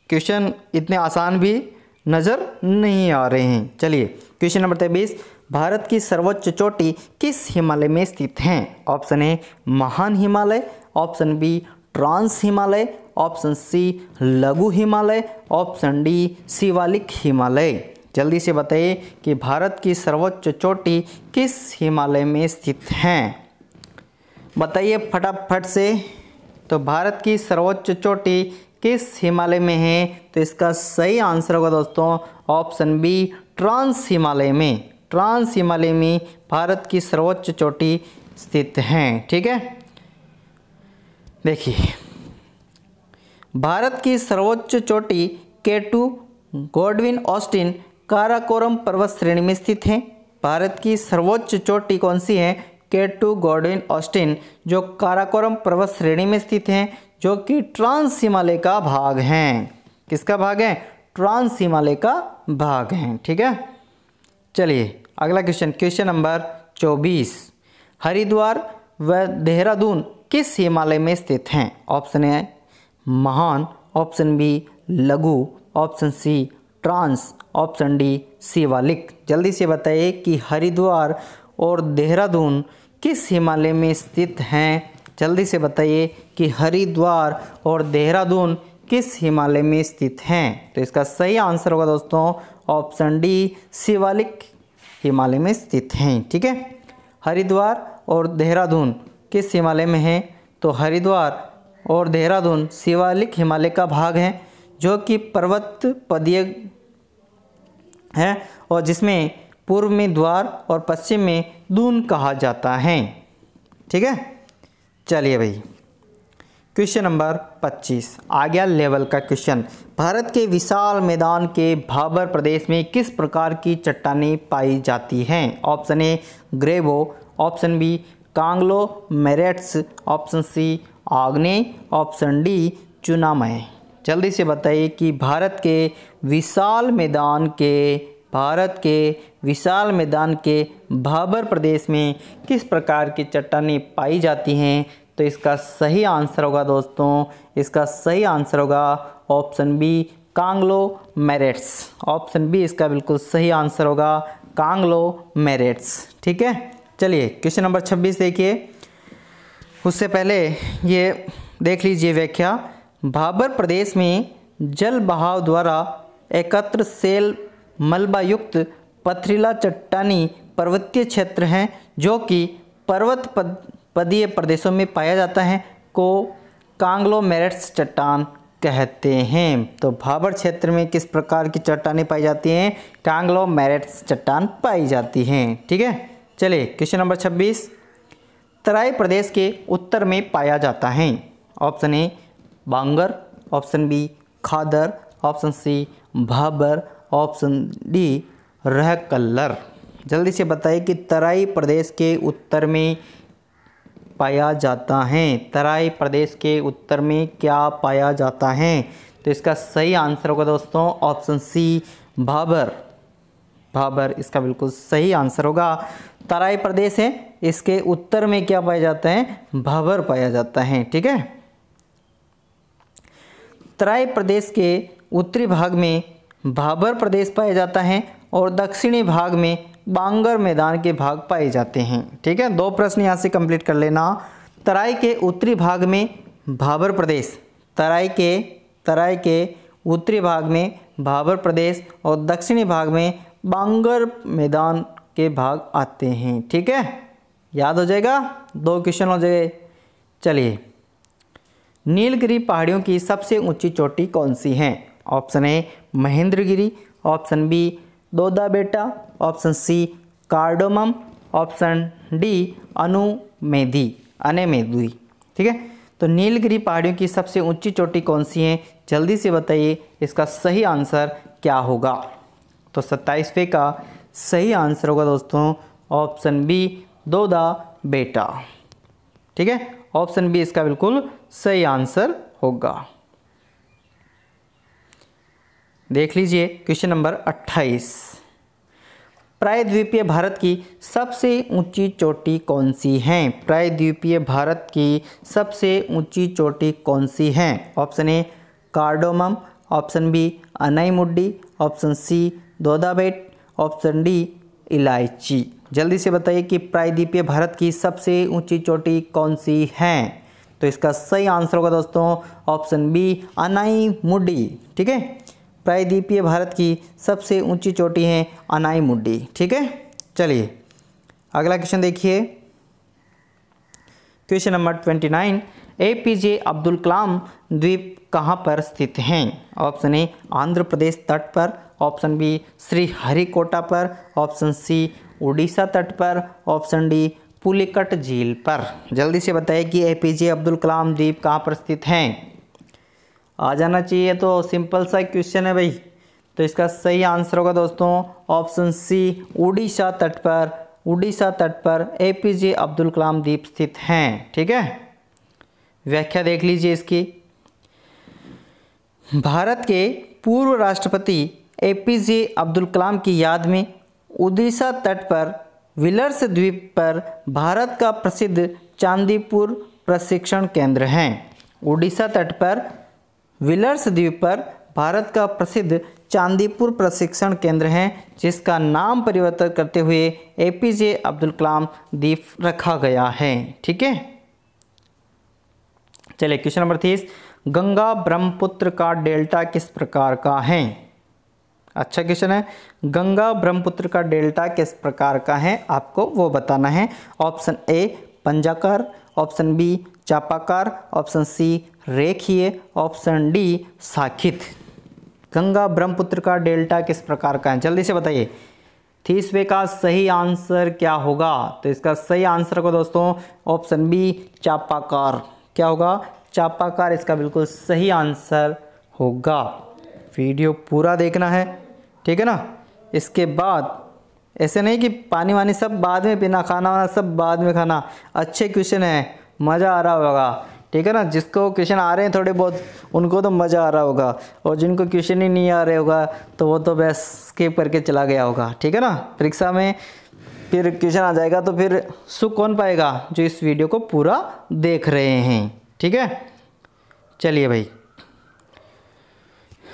Speaker 1: क्वेश्चन इतने आसान भी नज़र नहीं आ रहे हैं। चलिए क्वेश्चन नंबर 23, भारत की सर्वोच्च चोटी किस हिमालय में स्थित है। ऑप्शन ए, महान Himalaya. Option B, trans Himalaya. Option C, लघु हिमालय। Option D, Shivalik Himalaya. जल्दी से बताइए कि भारत की सर्वोच्च चोटी किस हिमालय में स्थित है, बताइए फटाफट से। तो भारत की सर्वोच्च चोटी किस हिमालय में है, तो इसका सही आंसर होगा दोस्तों ऑप्शन बी, ट्रांस हिमालय में। ट्रांस हिमालय में भारत की सर्वोच्च चोटी स्थित है। ठीक है। देखिए भारत की सर्वोच्च चोटी K2 गॉडविन ऑस्टिन काराकोरम पर्वत श्रेणी में स्थित है। भारत की सर्वोच्च चोटी कौन सी है, K2 गॉडविन ऑस्टिन, जो काराकोरम पर्वत श्रेणी में स्थित है, जो कि ट्रांस हिमालय का भाग है। किसका भाग है, ट्रांस हिमालय का भाग है। ठीक है। चलिए अगला क्वेश्चन, क्वेश्चन नंबर 24, हरिद्वार व देहरादून किस हिमालय में स्थित हैं। ऑप्शन ए, महान। ऑप्शन बी, लघु। Option c, trans. Option D, Shivalik. जल्दी से बताइए कि हरिद्वार और देहरादून किस हिमालय में स्थित हैं। जल्दी से बताइए कि हरिद्वार और देहरादून किस हिमालय में स्थित हैं। तो इसका सही आंसर होगा दोस्तों ऑप्शन डी, शिवालिक हिमालय में स्थित हैं। ठीक है। हरिद्वार और देहरादून किस हिमालय में है? तो हरिद्वार और देहरादून शिवालिक हिमालय का भाग है जो कि पर्वत पदीय है और जिसमें पूर्व में द्वार और पश्चिम में दून कहा जाता है। ठीक है, चलिए भाई क्वेश्चन नंबर 25 आ गया लेवल का क्वेश्चन। भारत के विशाल मैदान के भाबर प्रदेश में किस प्रकार की चट्टानें पाई जाती हैं? ऑप्शन ए ग्रेवो, option B conglomerates, option C आग्नेय, ऑप्शन डी चुनामय। जल्दी से बताइए कि भारत के विशाल मैदान के भाबर प्रदेश में किस प्रकार की चट्टानें पाई जाती हैं? तो इसका सही आंसर होगा दोस्तों, इसका सही आंसर होगा option B conglomerates. Option B इसका बिल्कुल सही आंसर होगा कांग्लोमेरेट्स। ठीक है, चलिए क्वेश्चन नंबर 26 देखिए। उससे पहले ये देख लीजिए व्याख्या। भाबर प्रदेश में जल बहाव द्वारा एकत्र सेल मलबा युक्त पथरीला चट्टानी पर्वतीय क्षेत्र हैं जो कि पर्वत पदीय प्रदेशों में पाया जाता है को कांग्लोमेरेट्स चट्टान कहते हैं। तो भाबर क्षेत्र में किस प्रकार की चट्टानें पाई जाती हैं? कांग्लोमेरेट्स चट्टान पाई जाती हैं। ठीक है, चलिए क्वेश्चन नंबर 26 तराई प्रदेश के उत्तर में पाया जाता है। ऑप्शन ए बांगर, ऑप्शन बी खादर, ऑप्शन सी भाबर, ऑप्शन डी रहकल्लर। जल्दी से बताइए कि तराई प्रदेश के उत्तर में पाया जाता है। तराई प्रदेश के उत्तर में क्या पाया जाता है? तो इसका सही आंसर होगा दोस्तों ऑप्शन सी भाबर। भाबर इसका बिल्कुल सही आंसर होगा। तराई प्रदेश है, इसके उत्तर में क्या पाया जाता है? भाबर पाया जाता है। ठीक है, तराई प्रदेश के उत्तरी भाग में भाबर प्रदेश पाया जाता है और दक्षिणी भाग में बांगर मैदान के भाग पाए जाते हैं। ठीक है, 2 प्रश्न यहाँ से कंप्लीट कर लेना। तराई के उत्तरी भाग में भाबर प्रदेश, तराई के उत्तरी भाग में भाबर प्रदेश और दक्षिणी भाग में बांगर मैदान के भाग आते हैं। ठीक है, याद हो जाएगा, 2 क्वेश्चन हो जाएगा। चलिए, नीलगिरी पहाड़ियों की सबसे ऊंची चोटी कौन सी है? Option A Mahendragiri, option B Doddabetta, option C cardamom, option D Anamudi. ठीक है, तो नीलगिरी पहाड़ियों की सबसे ऊंची चोटी कौन सी है? जल्दी से बताइए इसका सही आंसर क्या होगा? तो 27वें का सही आंसर होगा दोस्तों ऑप्शन बी दोदा बेटा। ठीक है, ऑप्शन बी इसका बिल्कुल सही आंसर होगा। देख लीजिए क्वेश्चन नंबर 28 प्रायद्वीपीय भारत की सबसे ऊंची चोटी कौन सी है? प्रायद्वीपीय भारत की सबसे ऊंची चोटी कौन सी है? Option A cardamom, option B Anamudi, option C Doddabetta, option D इलायची। जल्दी से बताइए कि प्रायद्वीपीय भारत की सबसे ऊंची चोटी कौन सी है? तो इसका सही आंसर होगा दोस्तों ऑप्शन बी अनाईमुड्डी। ठीक है, प्रायद्वीपीय भारत की सबसे ऊंची चोटी है अनाईमुड्डी। ठीक है, चलिए अगला क्वेश्चन देखिए। Question number 29 APJ Abdul Kalam द्वीप कहाँ पर स्थित हैं? ऑप्शन ए आंध्र प्रदेश तट पर, ऑप्शन बी श्रीहरिकोटा पर, ऑप्शन सी उड़ीसा तट पर, ऑप्शन डी पुलिकट झील पर। जल्दी से बताइए कि एपीजे अब्दुल कलाम द्वीप कहाँ पर स्थित हैं? आ जाना चाहिए, तो सिंपल सा क्वेश्चन है भाई। तो इसका सही आंसर होगा दोस्तों ऑप्शन सी उड़ीसा तट पर एपीजे अब्दुल कलाम द्वीप स्थित हैं। ठीक है, व्याख्या देख लीजिए इसकी। भारत के पूर्व राष्ट्रपति एपीजे अब्दुल कलाम की याद में उड़ीसा तट पर विलर्स द्वीप पर भारत का प्रसिद्ध चांदीपुर प्रशिक्षण केंद्र है। उड़ीसा तट पर विलर्स द्वीप पर भारत का प्रसिद्ध चांदीपुर प्रशिक्षण केंद्र है जिसका नाम परिवर्तन करते हुए एपीजे अब्दुल कलाम द्वीप रखा गया है। ठीक है, चलिए क्वेश्चन नंबर 30 गंगा ब्रह्मपुत्र का डेल्टा किस प्रकार का है? अच्छा क्वेश्चन है, गंगा ब्रह्मपुत्र का डेल्टा किस प्रकार का है आपको वो बताना है। ऑप्शन ए पंजाकार, ऑप्शन बी चापाकार, ऑप्शन सी रेखीय, ऑप्शन डी साखित। गंगा ब्रह्मपुत्र का डेल्टा किस प्रकार का है, जल्दी से बताइए। 30वें का सही आंसर क्या होगा? तो इसका सही आंसर होगा दोस्तों ऑप्शन बी चापाकार। क्या होगा? चापाकार इसका बिल्कुल सही आंसर होगा। वीडियो पूरा देखना है, ठीक है ना। इसके बाद ऐसे नहीं कि पानी वानी सब बाद में पीना, खाना वाना सब बाद में खाना। अच्छे क्वेश्चन है, मज़ा आ रहा होगा, ठीक है ना। जिसको क्वेश्चन आ रहे हैं थोड़े बहुत उनको तो मज़ा आ रहा होगा, और जिनको क्वेश्चन ही नहीं आ रहे होगा तो वो तो बस स्किप करके चला गया होगा, ठीक है ना। परीक्षा में फिर क्वेश्चन आ जाएगा तो फिर सुख कौन पाएगा? जो इस वीडियो को पूरा देख रहे हैं, ठीक है। चलिए भाई,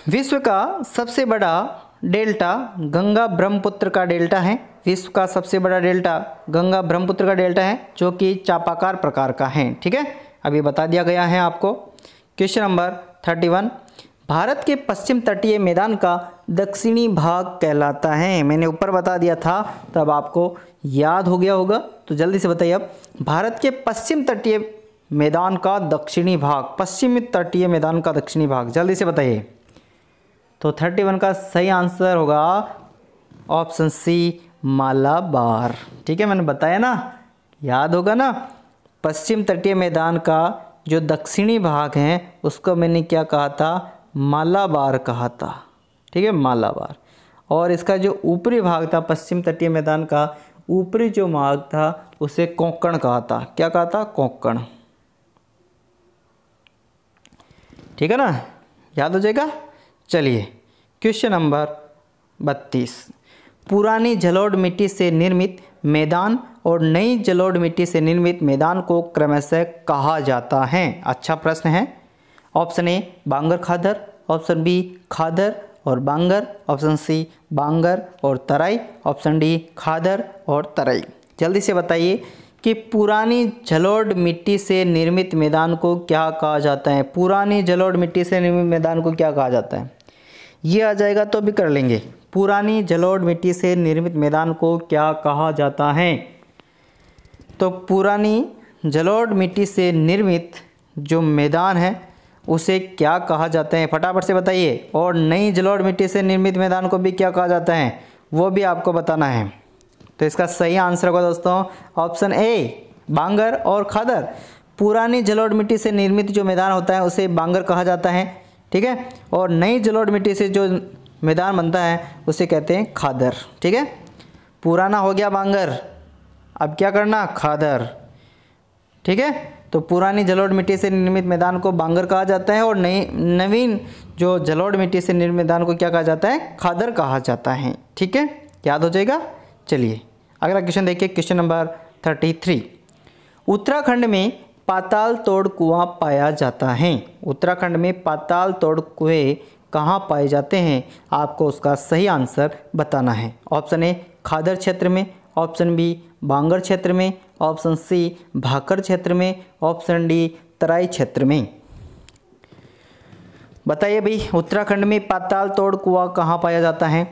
Speaker 1: विश्व का सबसे बड़ा डेल्टा गंगा ब्रह्मपुत्र का डेल्टा है। विश्व का सबसे बड़ा डेल्टा गंगा ब्रह्मपुत्र का डेल्टा है, जो कि चापाकार प्रकार का है, ठीक है। अभी बता दिया गया है आपको। क्वेश्चन नंबर 31, भारत के पश्चिम तटीय मैदान का दक्षिणी भाग कहलाता है। मैंने ऊपर बता दिया था, तब आपको याद हो गया होगा। तो जल्दी से बताइए अब, भारत के पश्चिम तटीय मैदान का दक्षिणी भाग, पश्चिमी तटीय मैदान का दक्षिणी भाग, जल्दी से बताइए। तो 31 का सही आंसर होगा ऑप्शन सी मालाबार, ठीक है। मैंने बताया ना, याद होगा ना। पश्चिम तटीय मैदान का जो दक्षिणी भाग है उसको मैंने क्या कहा था? मालाबार कहा था, ठीक है, मालाबार। और इसका जो ऊपरी भाग था पश्चिम तटीय मैदान का, ऊपरी जो भाग था उसे कोंकण कहा था। क्या कहा था? कोंकण, ठीक है ना, याद हो जाएगा। चलिए क्वेश्चन नंबर 32, पुरानी जलोढ़ मिट्टी से निर्मित मैदान और नई जलोढ़ मिट्टी से निर्मित मैदान को क्रमशः कहा जाता है। अच्छा प्रश्न है। ऑप्शन ए बांगर खादर, ऑप्शन बी खादर और बांगर, ऑप्शन सी बांगर और तराई, ऑप्शन डी खादर और तराई। जल्दी से बताइए कि पुरानी जलोढ़ मिट्टी से निर्मित मैदान को क्या कहा जाता है? पुरानी जलोढ़ मिट्टी से निर्मित मैदान को क्या कहा जाता है? ये आ जाएगा तो भी कर लेंगे। पुरानी जलोढ़ मिट्टी से निर्मित मैदान को क्या कहा जाता है? तो पुरानी जलोढ़ मिट्टी से निर्मित जो मैदान है उसे क्या कहा जाता है? फटाफट से बताइए। और नई जलोढ़ मिट्टी से निर्मित मैदान को भी क्या कहा जाता है, वो भी आपको बताना है। तो इसका सही आंसर होगा दोस्तों ऑप्शन ए बांगर और खादर। पुरानी जलोढ़ मिट्टी से निर्मित जो मैदान होता है उसे बांगर कहा जाता है, ठीक है। और नई जलोढ़ मिट्टी से जो मैदान बनता है उसे कहते हैं खादर, ठीक है। पुराना हो गया बांगर, अब क्या करना? खादर, ठीक है। तो पुरानी जलोढ़ मिट्टी से निर्मित मैदान को बांगर कहा जाता है, और नवीन जो जलोढ़ मिट्टी से निर्मित मैदान को क्या कहा जाता है? खादर कहा जाता है, ठीक है, याद हो जाएगा। चलिए अगला क्वेश्चन देखिए। क्वेश्चन नंबर 33, उत्तराखंड में पाताल तोड़ कुआं पाया जाता है। उत्तराखंड में पाताल तोड़ कुएं कहाँ पाए जाते हैं? आपको उसका सही आंसर बताना है। ऑप्शन ए खादर क्षेत्र में, ऑप्शन बी बांगर क्षेत्र में, ऑप्शन सी भाकर क्षेत्र में, ऑप्शन डी तराई क्षेत्र में। बताइए भाई, उत्तराखंड में पाताल तोड़ कुआं कहाँ पाया जाता है?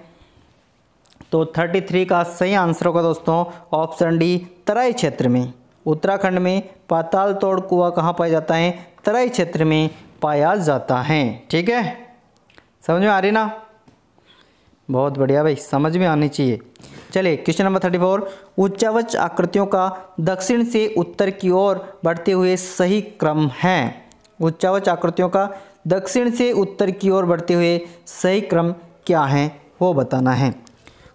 Speaker 1: तो 33 का सही आंसर होगा दोस्तों ऑप्शन डी तराई क्षेत्र में। उत्तराखंड में पाताल तोड़ कुआं कहाँ पाया जाता है? तराई क्षेत्र में पाया जाता है, ठीक है। समझ में आ रही ना? बहुत बढ़िया भाई, समझ में आनी चाहिए। चलिए क्वेश्चन नंबर 34, उच्चावच आकृतियों का दक्षिण से उत्तर की ओर बढ़ते हुए सही क्रम है। उच्चावच आकृतियों का दक्षिण से उत्तर की ओर बढ़ते हुए सही क्रम क्या है वो बताना है।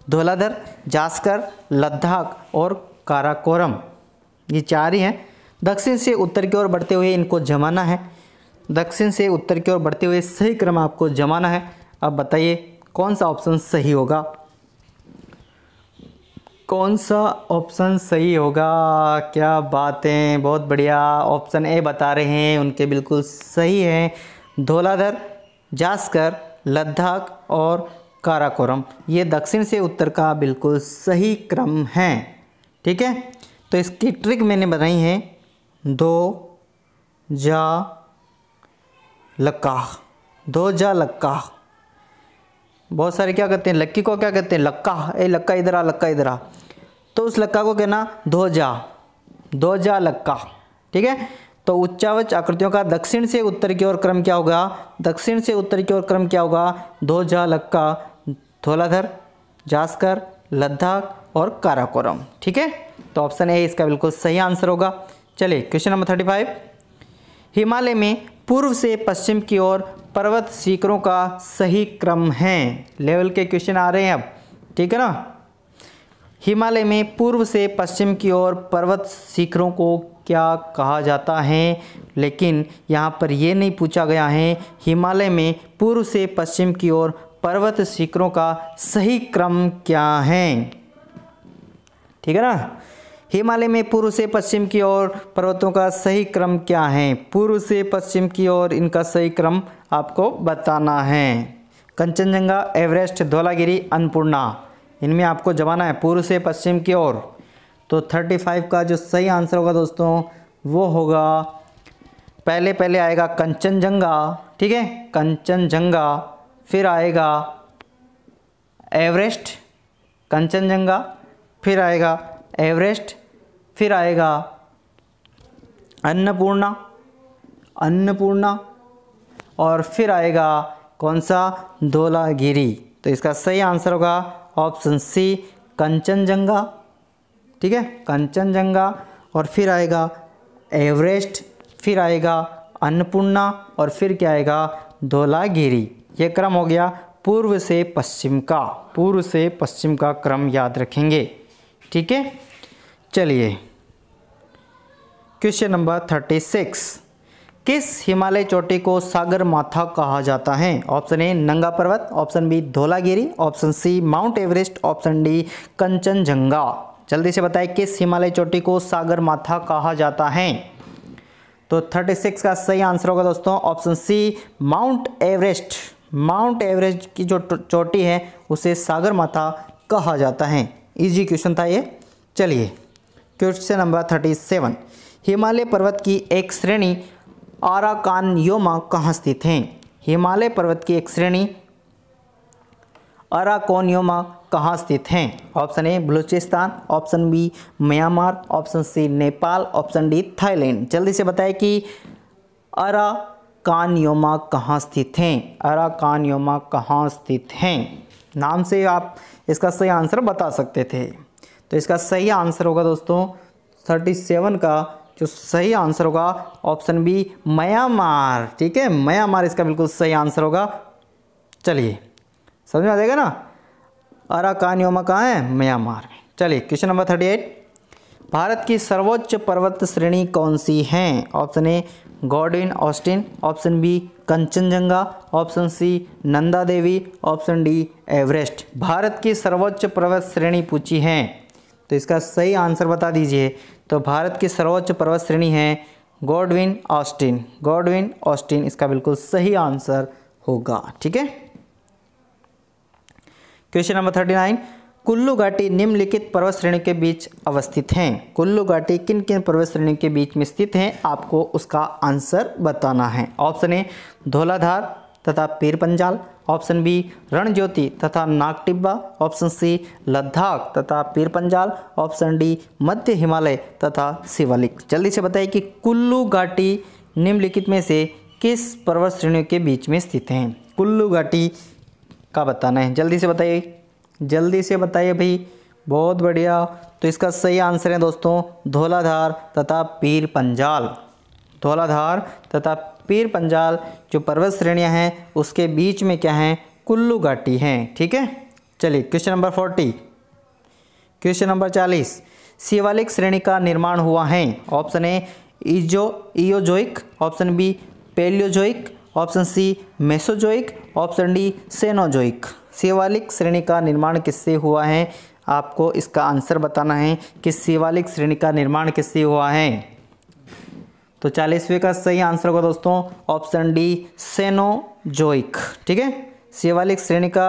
Speaker 1: धौलाधर, जास्कर, लद्दाख और काराकोरम, ये चार ही हैं। दक्षिण से उत्तर की ओर बढ़ते हुए इनको जमाना है। दक्षिण से उत्तर की ओर बढ़ते हुए सही क्रम आपको जमाना है। अब बताइए कौन सा ऑप्शन सही होगा? कौन सा ऑप्शन सही होगा? क्या बात है, बहुत बढ़िया। ऑप्शन ए बता रहे हैं, उनके बिल्कुल सही हैं। धौलाधर, जास्कर, लद्दाख और काराकोरम, ये दक्षिण से उत्तर का बिल्कुल सही क्रम है, ठीक है। तो इसकी ट्रिक मैंने बनाई है, दो जा लक्का, दो जा लक्का। बहुत सारे क्या कहते हैं, लक्की को क्या कहते हैं? लक्का। ए लक्का इधर आ, लक्का इधर आ। तो उस लक्का को कहना दो जा लक्का, ठीक है। तो उच्चावच आकृतियों का दक्षिण से उत्तर की ओर क्रम क्या होगा? दक्षिण से उत्तर की ओर क्रम क्या होगा? धोजा, लक्का, धौलाधर, जास्कर, लद्दाख और काराकोरम। ठीक है, तो ऑप्शन ए इसका बिल्कुल सही आंसर होगा। चलिए क्वेश्चन नंबर 35। हिमालय में पूर्व से पश्चिम की ओर पर्वत शिखरों का सही क्रम है। लेवल के क्वेश्चन आ रहे हैं अब, ठीक है ना। हिमालय में पूर्व से पश्चिम की ओर पर्वत शिखरों को क्या कहा जाता है? लेकिन यहाँ पर ये नहीं पूछा गया है हिमालय में पूर्व से पश्चिम की ओर पर्वत शिखरों का सही क्रम क्या है, ठीक है ना। हिमालय में पूर्व से पश्चिम की ओर पर्वतों का सही क्रम क्या है? पूर्व से पश्चिम की ओर इनका सही क्रम आपको बताना है। कंचनजंगा, एवरेस्ट, धौलागिरी, अन्नपूर्णा, इनमें आपको जमाना है पूर्व से पश्चिम की ओर। तो 35 का जो सही आंसर होगा दोस्तों वो होगा, पहले आएगा कंचनजंगा, ठीक है, कंचनजंगा, फिर आएगा एवरेस्ट, कंचनजंगा, फिर आएगा एवरेस्ट, फिर आएगा अन्नपूर्णा, और फिर आएगा कौन सा? धौलागिरी। तो इसका सही आंसर होगा ऑप्शन सी, कंचनजंगा, ठीक है, कंचनजंगा, और फिर आएगा एवरेस्ट, फिर आएगा अन्नपूर्णा, और फिर क्या आएगा? धौलागिरी। ये क्रम हो गया पूर्व से पश्चिम का क्रम याद रखेंगे, ठीक है। चलिए क्वेश्चन नंबर 36। किस हिमालय चोटी को सागर माथा कहा जाता है? Option a Nanga Parbat, option b Dhaulagiri, option C mount Everest, option d Kanchenjunga. जल्दी से बताएं किस हिमालय चोटी को सागर माथा कहा जाता है? तो 36 का सही आंसर होगा दोस्तों ऑप्शन सी, माउंट एवरेस्ट। माउंट एवरेस्ट की जो चोटी है उसे सागर माथा कहा जाता है। इजी क्वेश्चन था ये। चलिए क्वेश्चन नंबर 37। हिमालय पर्वत की एक श्रेणी अराकानयोमा कहाँ स्थित है? हिमालय पर्वत की एक श्रेणी अराकानयोमा कहाँ स्थित है? Option a Balochistan, option b Myanmar, option c Nepal, option d Thailand. जल्दी से बताएं कि अराकानयोमा कहाँ स्थित हैं? अराकानयोमा कहाँ स्थित हैं? नाम से आप इसका सही आंसर बता सकते थे। तो इसका सही आंसर होगा दोस्तों 37 का जो सही आंसर होगा ऑप्शन बी, म्यांमार, ठीक है, म्यांमार इसका बिल्कुल सही आंसर होगा। चलिए समझ में आ जाएगा ना, अराकानयोमा कहाँ है? म्यांमार में। चलिए क्वेश्चन नंबर 38। भारत की सर्वोच्च पर्वत श्रेणी कौन सी है? Option a Godwin Austen, option b Kanchenjunga, option c Nanda Devi, option d Everest. Bharat की सर्वोच्च पर्वत श्रेणी पूछी है, तो इसका सही आंसर बता दीजिए। तो भारत की सर्वोच्च पर्वत श्रेणी है गॉडविन ऑस्टिन। गॉडविन ऑस्टिन इसका बिल्कुल सही आंसर होगा, ठीक है। Question number 39। कुल्लू घाटी निम्नलिखित पर्वत श्रेणी के बीच अवस्थित हैं। कुल्लू घाटी किन किन पर्वत श्रेणी के बीच में स्थित है? आपको उसका आंसर बताना है। ऑप्शन ए धौलाधार तथा पीर पंजाल, ऑप्शन बी रणज्योति तथा नागटिब्बा, ऑप्शन सी लद्दाख तथा पीर पंजाल, ऑप्शन डी मध्य हिमालय तथा शिवालिक। जल्दी से बताइए कि कुल्लू घाटी निम्नलिखित में से किस पर्वत श्रेणियों के बीच में स्थित हैं? कुल्लू घाटी का बताना है, जल्दी से बताइए, जल्दी से बताइए भाई, बहुत बढ़िया। तो इसका सही आंसर है दोस्तों धौलाधार तथा पीर पंजाल। धौलाधार तथा पीर पंजाल जो पर्वत श्रेणियां हैं उसके बीच में क्या है? कुल्लू घाटी है, ठीक है। चलिए question number 40। Question number 40। Shivalik श्रेणी का निर्माण हुआ है। Option a Eozoic, option b Palaeozoic, option c Mesozoic, option d Cenozoic. Shivalik श्रेणी का निर्माण किससे हुआ है? आपको इसका आंसर बताना है कि शिवालिक श्रेणी का निर्माण किससे हुआ है। तो 40वें का सही आंसर होगा दोस्तों ऑप्शन डी सेनोजोइक, ठीक है। शिवालिक श्रेणी का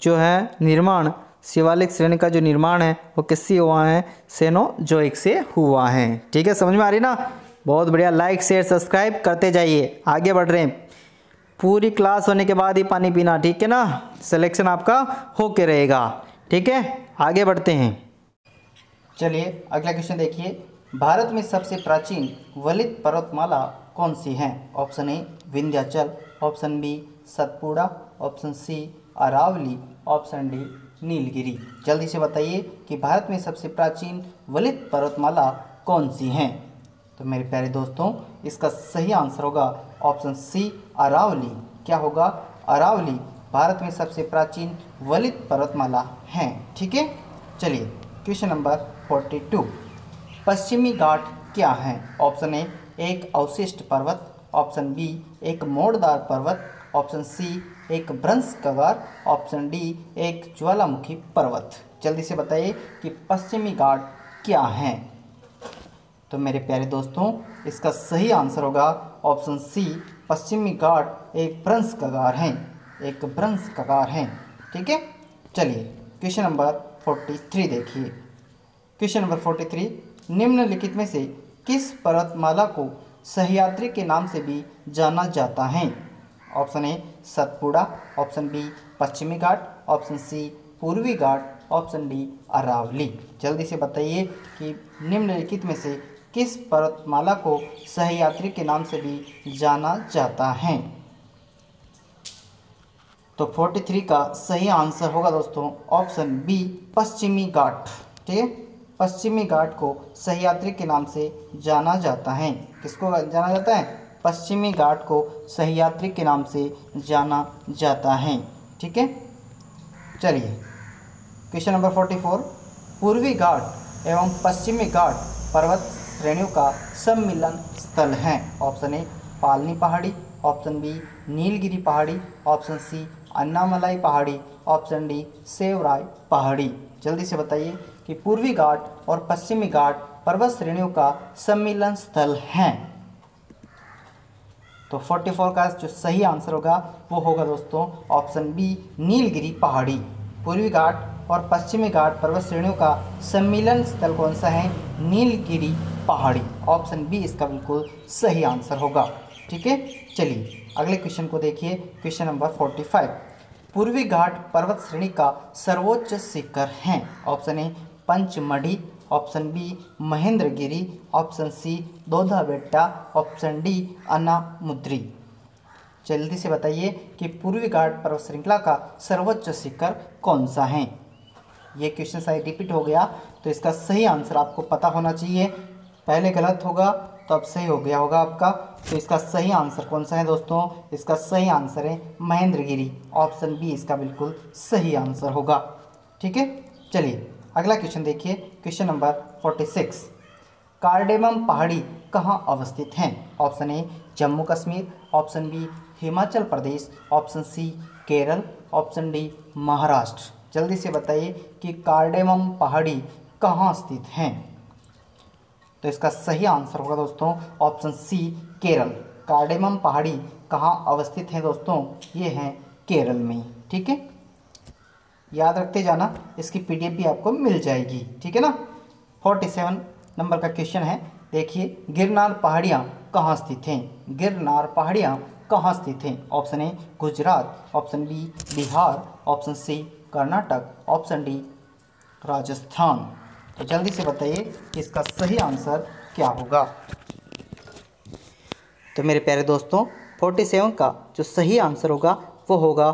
Speaker 1: जो है निर्माण, शिवालिक श्रेणी का जो निर्माण है वो किससे हुआ है? सेनोजोइक से हुआ है, ठीक है। समझ में आ रही ना? बहुत बढ़िया। लाइक शेयर सब्सक्राइब करते जाइए, आगे बढ़ रहे हैं। पूरी क्लास होने के बाद ही पानी पीना, ठीक है ना। सिलेक्शन आपका होके रहेगा, ठीक है। आगे बढ़ते हैं। चलिए अगला क्वेश्चन देखिए। भारत में सबसे प्राचीन वलित पर्वतमाला कौन सी है? Option a Vindhyachal, option b Satpura, option c Aravalli, option D Nilgiri. जल्दी से बताइए कि भारत में सबसे प्राचीन वलित पर्वतमाला कौन सी हैं? तो मेरे प्यारे दोस्तों, इसका सही आंसर होगा ऑप्शन सी अरावली। क्या होगा? अरावली भारत में सबसे प्राचीन वलित पर्वतमाला है। ठीक है, चलिए क्वेश्चन नंबर 42। पश्चिमी घाट क्या है? ऑप्शन ए एक अवशिष्ट पर्वत, ऑप्शन बी एक मोड़दार पर्वत, ऑप्शन सी एक भ्रंश कगार, ऑप्शन डी एक ज्वालामुखी पर्वत। जल्दी से बताइए कि पश्चिमी घाट क्या है? तो मेरे प्यारे दोस्तों, इसका सही आंसर होगा ऑप्शन सी पश्चिमी घाट एक भ्रंश कगार है, एक भ्रंश कगार है। ठीक है, चलिए क्वेश्चन नंबर 43 देखिए। क्वेश्चन नंबर 43, निम्नलिखित में से किस पर्वतमाला को सह्याद्री के नाम से भी जाना जाता है? Option a Satpura, option b पश्चिमी घाट, ऑप्शन सी पूर्वी घाट, ऑप्शन डी अरावली। जल्दी से बताइए कि निम्नलिखित में से किस पर्वतमाला को सह्याद्री के नाम से भी जाना जाता है? तो 43 का सही आंसर होगा दोस्तों ऑप्शन बी पश्चिमी घाट। ठीक है, पश्चिमी घाट को सह्याद्री के नाम से जाना जाता है। किसको जाना जाता है? पश्चिमी घाट को सह्याद्री के नाम से जाना जाता है। ठीक है, चलिए क्वेश्चन नंबर 44, पूर्वी घाट एवं पश्चिमी घाट पर्वत श्रेणियों का सम्मिलन स्थल है। ऑप्शन ए पालनी पहाड़ी, ऑप्शन बी नीलगिरी पहाड़ी, ऑप्शन सी अन्नामलाई पहाड़ी, ऑप्शन डी सेवराय पहाड़ी। जल्दी से बताइए कि पूर्वी घाट और पश्चिमी घाट पर्वत श्रेणियों का सम्मिलन स्थल है। तो 44 का जो सही आंसर होगा वो होगा दोस्तों ऑप्शन बी नीलगिरी पहाड़ी। पूर्वी घाट और पश्चिमी घाट पर्वत श्रेणियों का सम्मिलन स्थल कौन सा है? नीलगिरी पहाड़ी। ऑप्शन बी इसका बिल्कुल सही आंसर होगा। ठीक है, चलिए अगले क्वेश्चन को देखिए। क्वेश्चन नंबर 45, पूर्वी घाट पर्वत श्रेणी का सर्वोच्च शिखर है। Option A Panchmarhi, option B Mahendragiri, option C Doddabetta, option D Anamudi. जल्दी से बताइए कि पूर्वी घाट पर्वत श्रृंखला का सर्वोच्च शिखर कौन सा है? ये क्वेश्चन शायद रिपीट हो गया, तो इसका सही आंसर आपको पता होना चाहिए। पहले गलत होगा तो अब सही हो गया होगा आपका। तो इसका सही आंसर कौन सा है दोस्तों? इसका सही आंसर है महेंद्रगिरी। ऑप्शन बी इसका बिल्कुल सही आंसर होगा। ठीक है, चलिए अगला क्वेश्चन देखिए। क्वेश्चन नंबर 46, कार्डेमम पहाड़ी कहाँ अवस्थित है? Option a Jammu Kashmir, option b Himachal Pradesh, option c Kerala, option d Maharashtra. जल्दी से बताइए कि कार्डेमम पहाड़ी कहाँ स्थित है? तो इसका सही आंसर होगा दोस्तों ऑप्शन सी केरल। कार्डेमम पहाड़ी कहाँ अवस्थित है दोस्तों? ये है केरल में। ठीक है, याद रखते जाना, इसकी पीडीएफ भी आपको मिल जाएगी। ठीक है ना। 47 नंबर का क्वेश्चन है, देखिए गिरनार पहाड़ियाँ कहाँ स्थित हैं? गिरनार पहाड़ियाँ कहाँ स्थित हैं? Option a Gujarat, option b Bihar, option c Karnataka, option d Rajasthan. तो जल्दी से बताइए कि इसका सही आंसर क्या होगा। तो मेरे प्यारे दोस्तों 47 का जो सही आंसर होगा वो होगा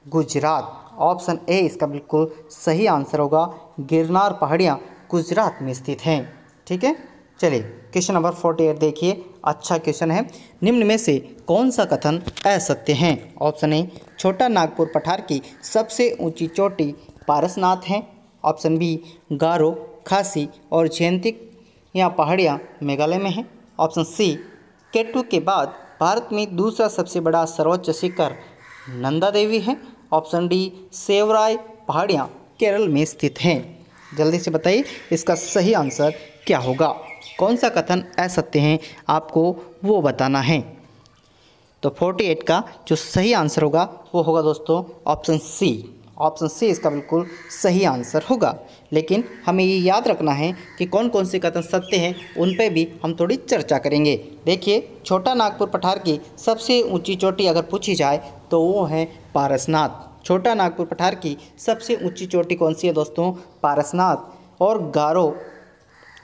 Speaker 1: गुजरात। ऑप्शन ए इसका बिल्कुल सही आंसर होगा। गिरनार पहाड़ियाँ गुजरात में स्थित हैं। ठीक है, चलिए क्वेश्चन नंबर 48 देखिए। अच्छा क्वेश्चन है, निम्न में से कौन सा कथन असत्य है? ऑप्शन ए छोटा नागपुर पठार की सबसे ऊंची चोटी पारसनाथ है, ऑप्शन बी गारो, खासी और जयंतिक यहाँ पहाड़ियाँ मेघालय में हैं, ऑप्शन सी केटू के बाद भारत में दूसरा सबसे बड़ा सर्वोच्च शिखर नंदा देवी है, ऑप्शन डी सेवराय पहाड़ियाँ केरल में स्थित हैं। जल्दी से बताइए इसका सही आंसर क्या होगा। कौन सा कथन असत्य है आपको वो बताना है। तो 48 का जो सही आंसर होगा वो होगा दोस्तों ऑप्शन सी। ऑप्शन सी इसका बिल्कुल सही आंसर होगा। लेकिन हमें ये याद रखना है कि कौन कौन से कथन सत्य हैं, उन पे भी हम थोड़ी चर्चा करेंगे। देखिए छोटा नागपुर पठार की सबसे ऊंची चोटी अगर पूछी जाए तो वो है पारसनाथ। छोटा नागपुर पठार की सबसे ऊंची चोटी कौन सी है दोस्तों? पारसनाथ। और गारो,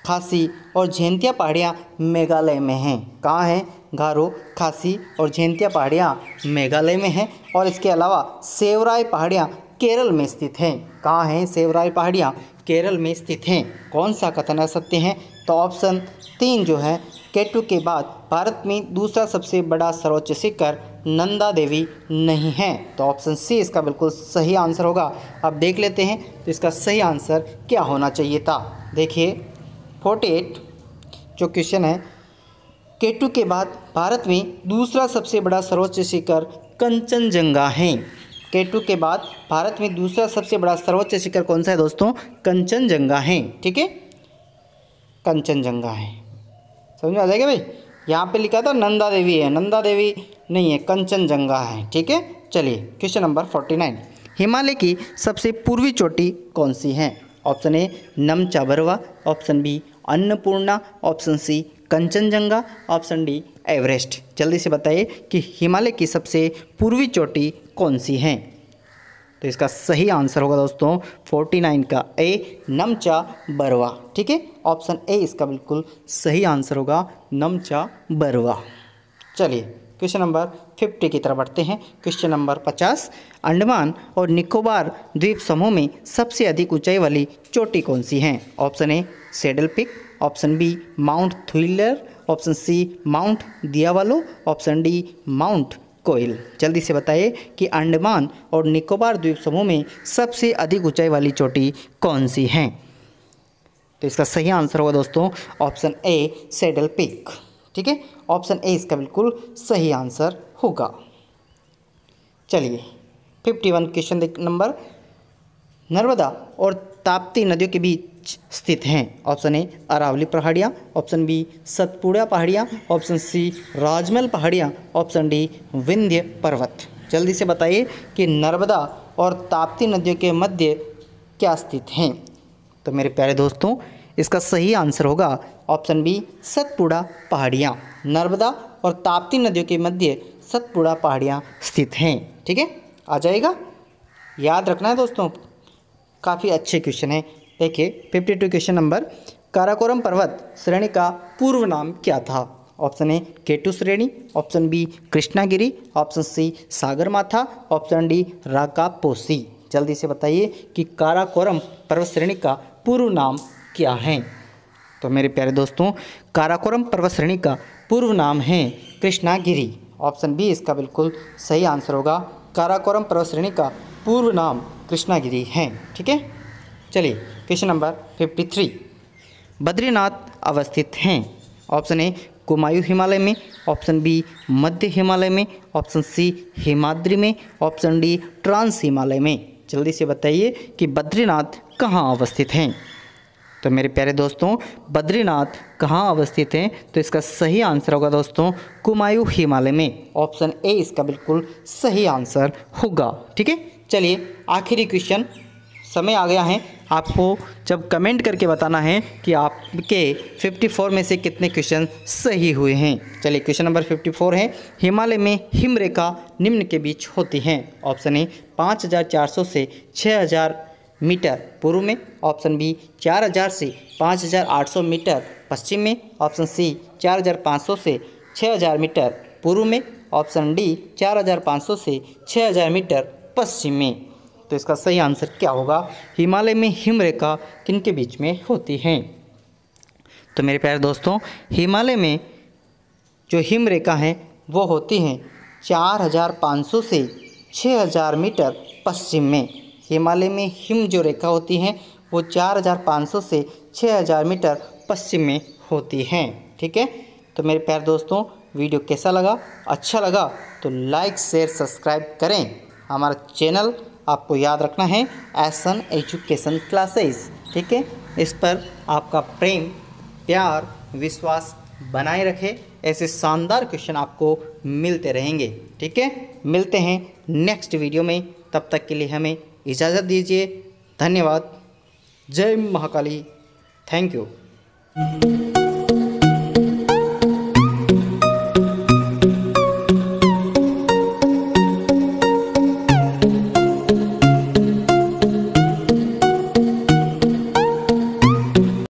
Speaker 1: खासी और जयंतिया पहाड़ियाँ मेघालय में हैं। कहाँ हैं? गारो, खासी और जयंतिया पहाड़ियाँ मेघालय में हैं। और इसके अलावा सेवराय पहाड़ियाँ केरल में स्थित हैं। कहाँ हैं सेवराय पहाड़ियाँ? केरल में स्थित हैं। कौन सा कथन असत्य है? तो ऑप्शन 3 जो है, केटू के बाद भारत में दूसरा सबसे बड़ा सर्वोच्च शिखर नंदा देवी नहीं है। तो ऑप्शन सी इसका बिल्कुल सही आंसर होगा। अब देख लेते हैं तो इसका सही आंसर क्या होना चाहिए था। देखिए 48 जो क्वेश्चन है, केटू के बाद भारत में दूसरा सबसे बड़ा सर्वोच्च शिखर कंचनजंगा है। केटू के बाद भारत में दूसरा सबसे बड़ा सर्वोच्च शिखर कौन सा है दोस्तों? कंचनजंगा है। ठीक है, कंचनजंगा है। समझ में आ जाएगा भाई। यहाँ पे लिखा था नंदा देवी है, नंदा देवी नहीं है, कंचनजंगा है। ठीक है, चलिए क्वेश्चन नंबर 49, हिमालय की सबसे पूर्वी चोटी कौन सी है? Option a Namcha Barwa, option b Annapurna, option C Kanchenjunga, option d Everest. जल्दी से बताइए कि हिमालय की सबसे पूर्वी चोटी कौन सी है? तो इसका सही आंसर होगा दोस्तों 49 का ए नमचा बरवा। ठीक है, ऑप्शन ए इसका बिल्कुल सही आंसर होगा, नमचा बरवा। चलिए क्वेश्चन नंबर 50 की तरफ बढ़ते हैं। क्वेश्चन नंबर 50, अंडमान और निकोबार द्वीप समूह में सबसे अधिक ऊंचाई वाली चोटी कौन सी है? Option A Saddle Peak, option B Mount Thuillier, option C Mount Diavolo, option D Mount कोयल। जल्दी से बताइए कि अंडमान और निकोबार द्वीप समूह में सबसे अधिक ऊंचाई वाली चोटी कौन सी है? तो इसका सही आंसर होगा दोस्तों ऑप्शन ए सैडल पीक। ठीक है, ऑप्शन ए इसका बिल्कुल सही आंसर होगा। चलिए 51 क्वेश्चन नंबर, नर्मदा और ताप्ती नदियों के बीच स्थित हैं। ऑप्शन ए अरावली पहाड़ियाँ, ऑप्शन बी सतपुड़ा पहाड़ियाँ, ऑप्शन सी राजमहल पहाड़ियाँ, ऑप्शन डी विंध्य पर्वत। जल्दी से बताइए कि नर्मदा और ताप्ती नदियों के मध्य क्या स्थित हैं? तो मेरे प्यारे दोस्तों इसका सही आंसर होगा ऑप्शन बी सतपुड़ा पहाड़ियाँ। नर्मदा और ताप्ती नदियों के मध्य सतपुड़ा पहाड़ियाँ स्थित हैं। ठीक है, आ जाएगा, याद रखना है दोस्तों, काफ़ी अच्छे क्वेश्चन है। देखिए 52 क्वेश्चन नंबर, काराकोरम पर्वत श्रेणी का पूर्व नाम क्या था? ऑप्शन ए केटू श्रेणी, option B Krishnagiri, option C Sagarmatha, option D Rakaposhi. जल्दी से बताइए कि काराकोरम पर्वत श्रेणी का पूर्व नाम क्या है? तो मेरे प्यारे दोस्तों काराकोरम पर्वत श्रेणी का पूर्व नाम है कृष्णागिरी। ऑप्शन बी इसका बिल्कुल सही आंसर होगा, काराकोरम पर्वत श्रेणी का पूर्व नाम कृष्णागिरी है। ठीक है, चलिए क्वेश्चन नंबर 53, बद्रीनाथ अवस्थित हैं। ऑप्शन ए कुमायूं हिमालय में, ऑप्शन बी मध्य हिमालय में, ऑप्शन सी हिमाद्री में, ऑप्शन डी ट्रांस हिमालय में। जल्दी से बताइए कि बद्रीनाथ कहाँ अवस्थित हैं? तो मेरे प्यारे दोस्तों बद्रीनाथ कहाँ अवस्थित हैं? तो इसका सही आंसर होगा दोस्तों कुमायूं हिमालय में। ऑप्शन ए इसका बिल्कुल सही आंसर होगा। ठीक है, चलिए आखिरी क्वेश्चन, समय आ गया है आपको जब कमेंट करके बताना है कि आपके 54 में से कितने क्वेश्चन सही हुए हैं। चलिए क्वेश्चन नंबर 54 है, हिमालय में हिमरेखा निम्न के बीच होती हैं। ऑप्शन ए 5400 से 6000 मीटर पूर्व में, ऑप्शन बी 4000 से 5800 मीटर पश्चिम में, ऑप्शन सी 4500 से 6000 मीटर पूर्व में, ऑप्शन डी 4500 से 6000 मीटर पश्चिम में। तो इसका सही आंसर क्या होगा? हिमालय में हिमरेखा किनके बीच में होती हैं? तो मेरे प्यारे दोस्तों हिमालय में जो हिमरेखा हैं वो होती हैं 4500 से 6000 मीटर पश्चिम में। हिमालय में हिम जो रेखा होती हैं वो 4500 से 6000 मीटर पश्चिम में होती हैं। ठीक है, तो मेरे प्यारे दोस्तों वीडियो कैसा लगा? अच्छा लगा तो लाइक शेयर सब्सक्राइब करें। हमारा चैनल आपको याद रखना है एसन एजुकेशन क्लासेस। ठीक है, इस पर आपका प्रेम प्यार विश्वास बनाए रखें, ऐसे शानदार क्वेश्चन आपको मिलते रहेंगे। ठीक है, मिलते हैं नेक्स्ट वीडियो में, तब तक के लिए हमें इजाज़त दीजिए। धन्यवाद। जय महाकाली। Thank you.